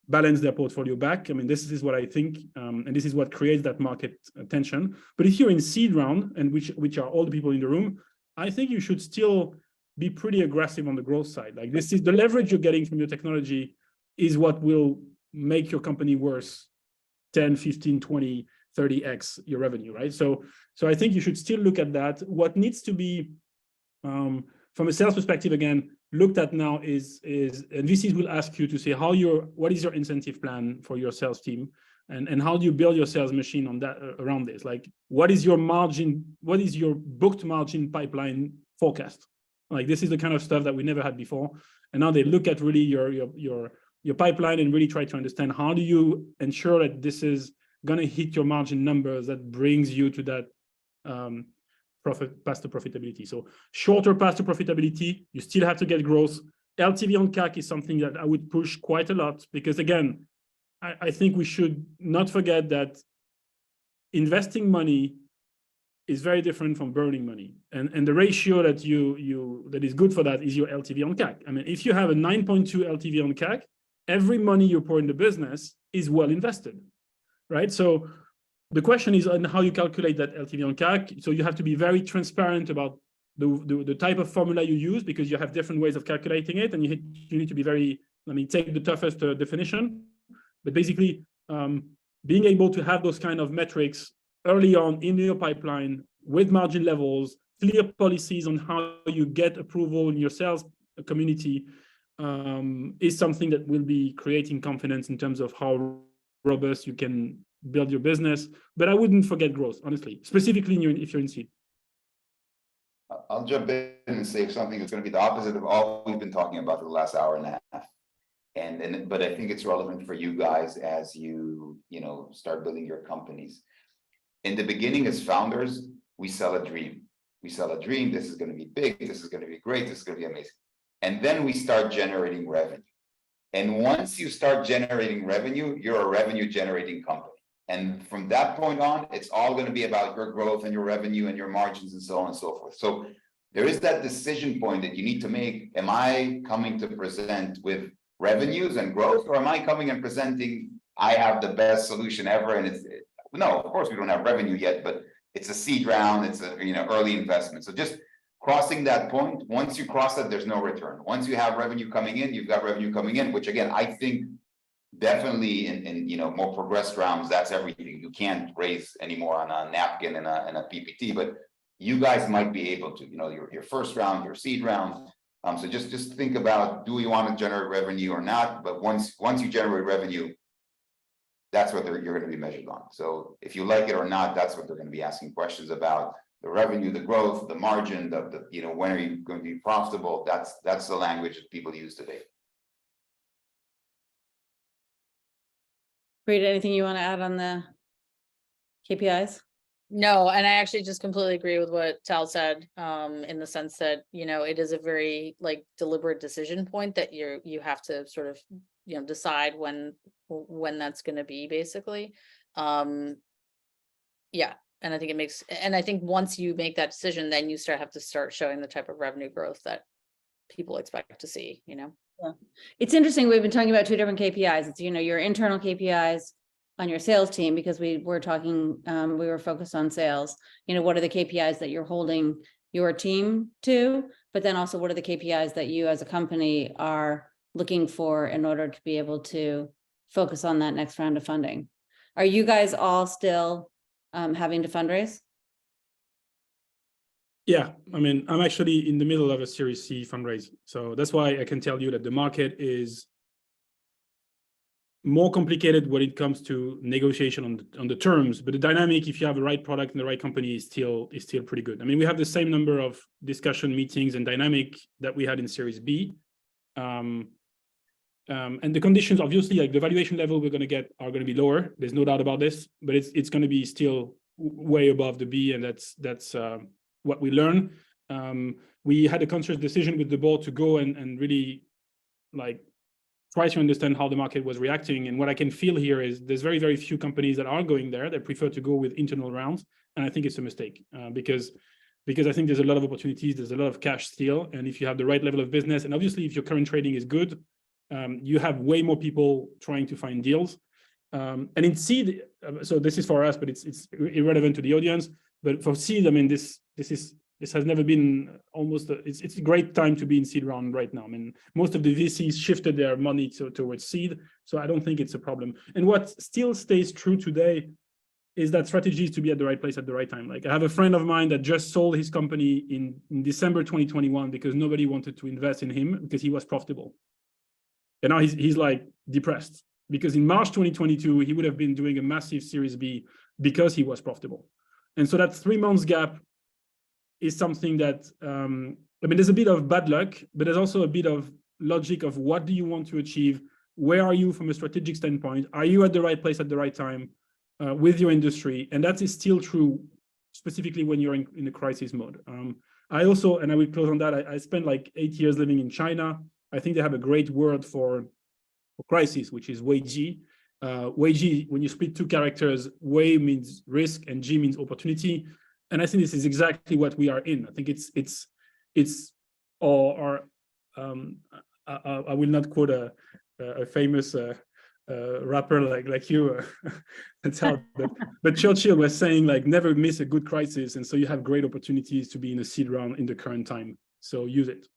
balance their portfolio back. I mean, this is what I think, and this is what creates that market tension. But if you're in seed round, and which are all the people in the room, I think you should still be pretty aggressive on the growth side. Like this is the leverage you're getting from your technology is what will make your company worth 10, 15, 20, 30x your revenue, right? So I think you should still look at that. What needs to be, from a sales perspective, again, looked at now is and VCs will ask you to say what is your incentive plan for your sales team, and how do you build your sales machine on that around this? Like, what is your margin? What is your booked margin pipeline forecast? Like, this is the kind of stuff that we never had before. And now they look at really your pipeline and really try to understand how do you ensure that this is going to hit your margin numbers that brings you to that path to profitability. So shorter path to profitability, you still have to get growth. LTV on CAC is something that I would push quite a lot, because again, I think we should not forget that investing money is very different from burning money. And the ratio that that is good for that is your LTV on CAC. I mean, if you have a 9.2 LTV on CAC, every money you pour in the business is well invested, right? So the question is on how you calculate that LTV on CAC. So you have to be very transparent about the type of formula you use, because you have different ways of calculating it, and you need to be very, take the toughest definition. But basically, being able to have those kind of metrics early on in your pipeline with margin levels, clear policies on how you get approval in your sales community, is something that will be creating confidence in terms of how robust you can build your business. But I wouldn't forget growth, honestly, specifically if you're in seed. I'll jump in and say something that's going to be the opposite of all we've been talking about for the last hour and a half. But I think it's relevant for you guys as you start building your companies. In the beginning, as founders, we sell a dream. We sell a dream. This is going to be big. This is going to be great. This is going to be amazing. And then we start generating revenue. And once you start generating revenue, you're a revenue generating company. And from that point on, it's all going to be about your growth and your revenue and your margins and so on and so forth. So there is that decision point that you need to make. Am I coming to present with revenues and growth, or am I coming and presenting I have the best solution ever? And no, of course we don't have revenue yet, but it's a seed round, it's a, early investment. So just crossing that point, once you cross that, there's no return. Once you have revenue coming in, you've got revenue coming in, which again, I think definitely in more progressed rounds, that's everything. You can't raise anymore on a napkin and a PPT, but you guys might be able to, your first round, your seed round. So just think about, do you want to generate revenue or not? But once you generate revenue, that's what you're going to be measured on. So if you like it or not, that's what they're going to be asking questions about: the revenue, the growth, the margin, the when are you going to be profitable? That's the language that people use today. Rita, anything you want to add on the KPIs? No, and I actually just completely agree with what Tal said, in the sense that, it is a very like deliberate decision point that you have to sort of, decide when that's going to be, basically. Yeah. And I think once you make that decision, then you have to start showing the type of revenue growth that people expect to see, Yeah. It's interesting. We've been talking about two different KPIs. It's, your internal KPIs on your sales team, because we were focused on sales. What are the KPIs that you're holding your team to? But then also, what are the KPIs that you as a company are looking for in order to be able to focus on that next round of funding? Are you guys all still having to fundraise? Yeah, I mean, I'm actually in the middle of a Series C fundraise. So that's why I can tell you that the market is more complicated when it comes to negotiation on the terms, but the dynamic, if you have the right product and the right company, is still pretty good. I mean, we have the same number of discussion meetings and dynamic that we had in Series B. And the conditions, obviously, like the valuation level we're going to get are going to be lower. There's no doubt about this, but it's going to be still way above the B, and that's what we learn. We had a conscious decision with the board to go and really like try to understand how the market was reacting. And what I can feel here is there's very, very few companies that are going there. They prefer to go with internal rounds. And I think it's a mistake because I think there's a lot of opportunities. There's a lot of cash still. And if you have the right level of business, and obviously if your current trading is good, you have way more people trying to find deals. And in seed, so this is for us, but it's irrelevant to the audience. But for seed, I mean, this has never been it's a great time to be in seed round right now. I mean, most of the VCs shifted their money towards seed, so I don't think it's a problem. And what still stays true today is that strategy is to be at the right place at the right time. Like, I have a friend of mine that just sold his company in December 2021 because nobody wanted to invest in him because he was profitable. And now he's like depressed because in March 2022, he would have been doing a massive Series B because he was profitable. And so that 3 months gap is something that, I mean, there's a bit of bad luck, but there's also a bit of logic of what do you want to achieve? Where are you from a strategic standpoint? Are you at the right place at the right time with your industry? And that is still true, specifically when you're in a crisis mode. I also, and I will close on that, I spent like 8 years living in China. I think they have a great word for crisis, which is Wei Ji. Wei Ji, when you split two characters, Wei means risk and Ji means opportunity. And I think this is exactly what we are in. I think I will not quote a famous rapper like you, but Churchill was saying like, never miss a good crisis. And so you have great opportunities to be in a seed round in the current time. So use it.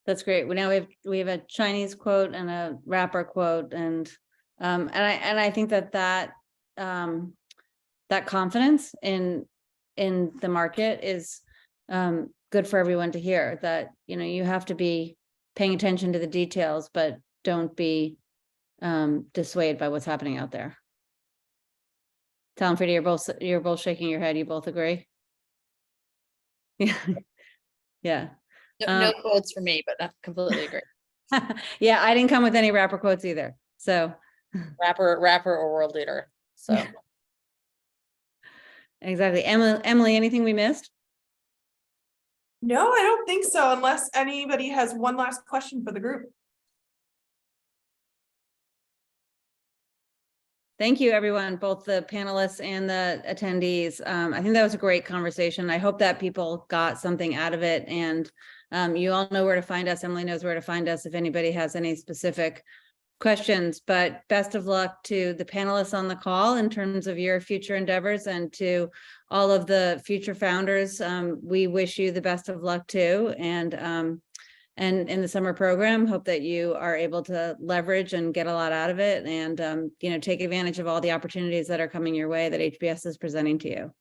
That's great. Well, now we have a Chinese quote and a rapper quote, and I think that confidence in the market is good for everyone to hear. That you have to be paying attention to the details, but don't be dissuaded by what's happening out there. Tal and Frida, you're both shaking your head. You both agree? Yeah. Yeah. No quotes for me, but I completely agree. Yeah, I didn't come with any rapper quotes either. So rapper or world leader. So exactly. Emily, anything we missed? No, I don't think so, unless anybody has one last question for the group. Thank you, everyone, both the panelists and the attendees. I think that was a great conversation. I hope that people got something out of it, and you all know where to find us. Emily knows where to find us if anybody has any specific questions, but best of luck to the panelists on the call in terms of your future endeavors, and to all of the future founders. We wish you the best of luck too. And in the summer program, hope that you are able to leverage and get a lot out of it, and take advantage of all the opportunities that are coming your way that HBS is presenting to you.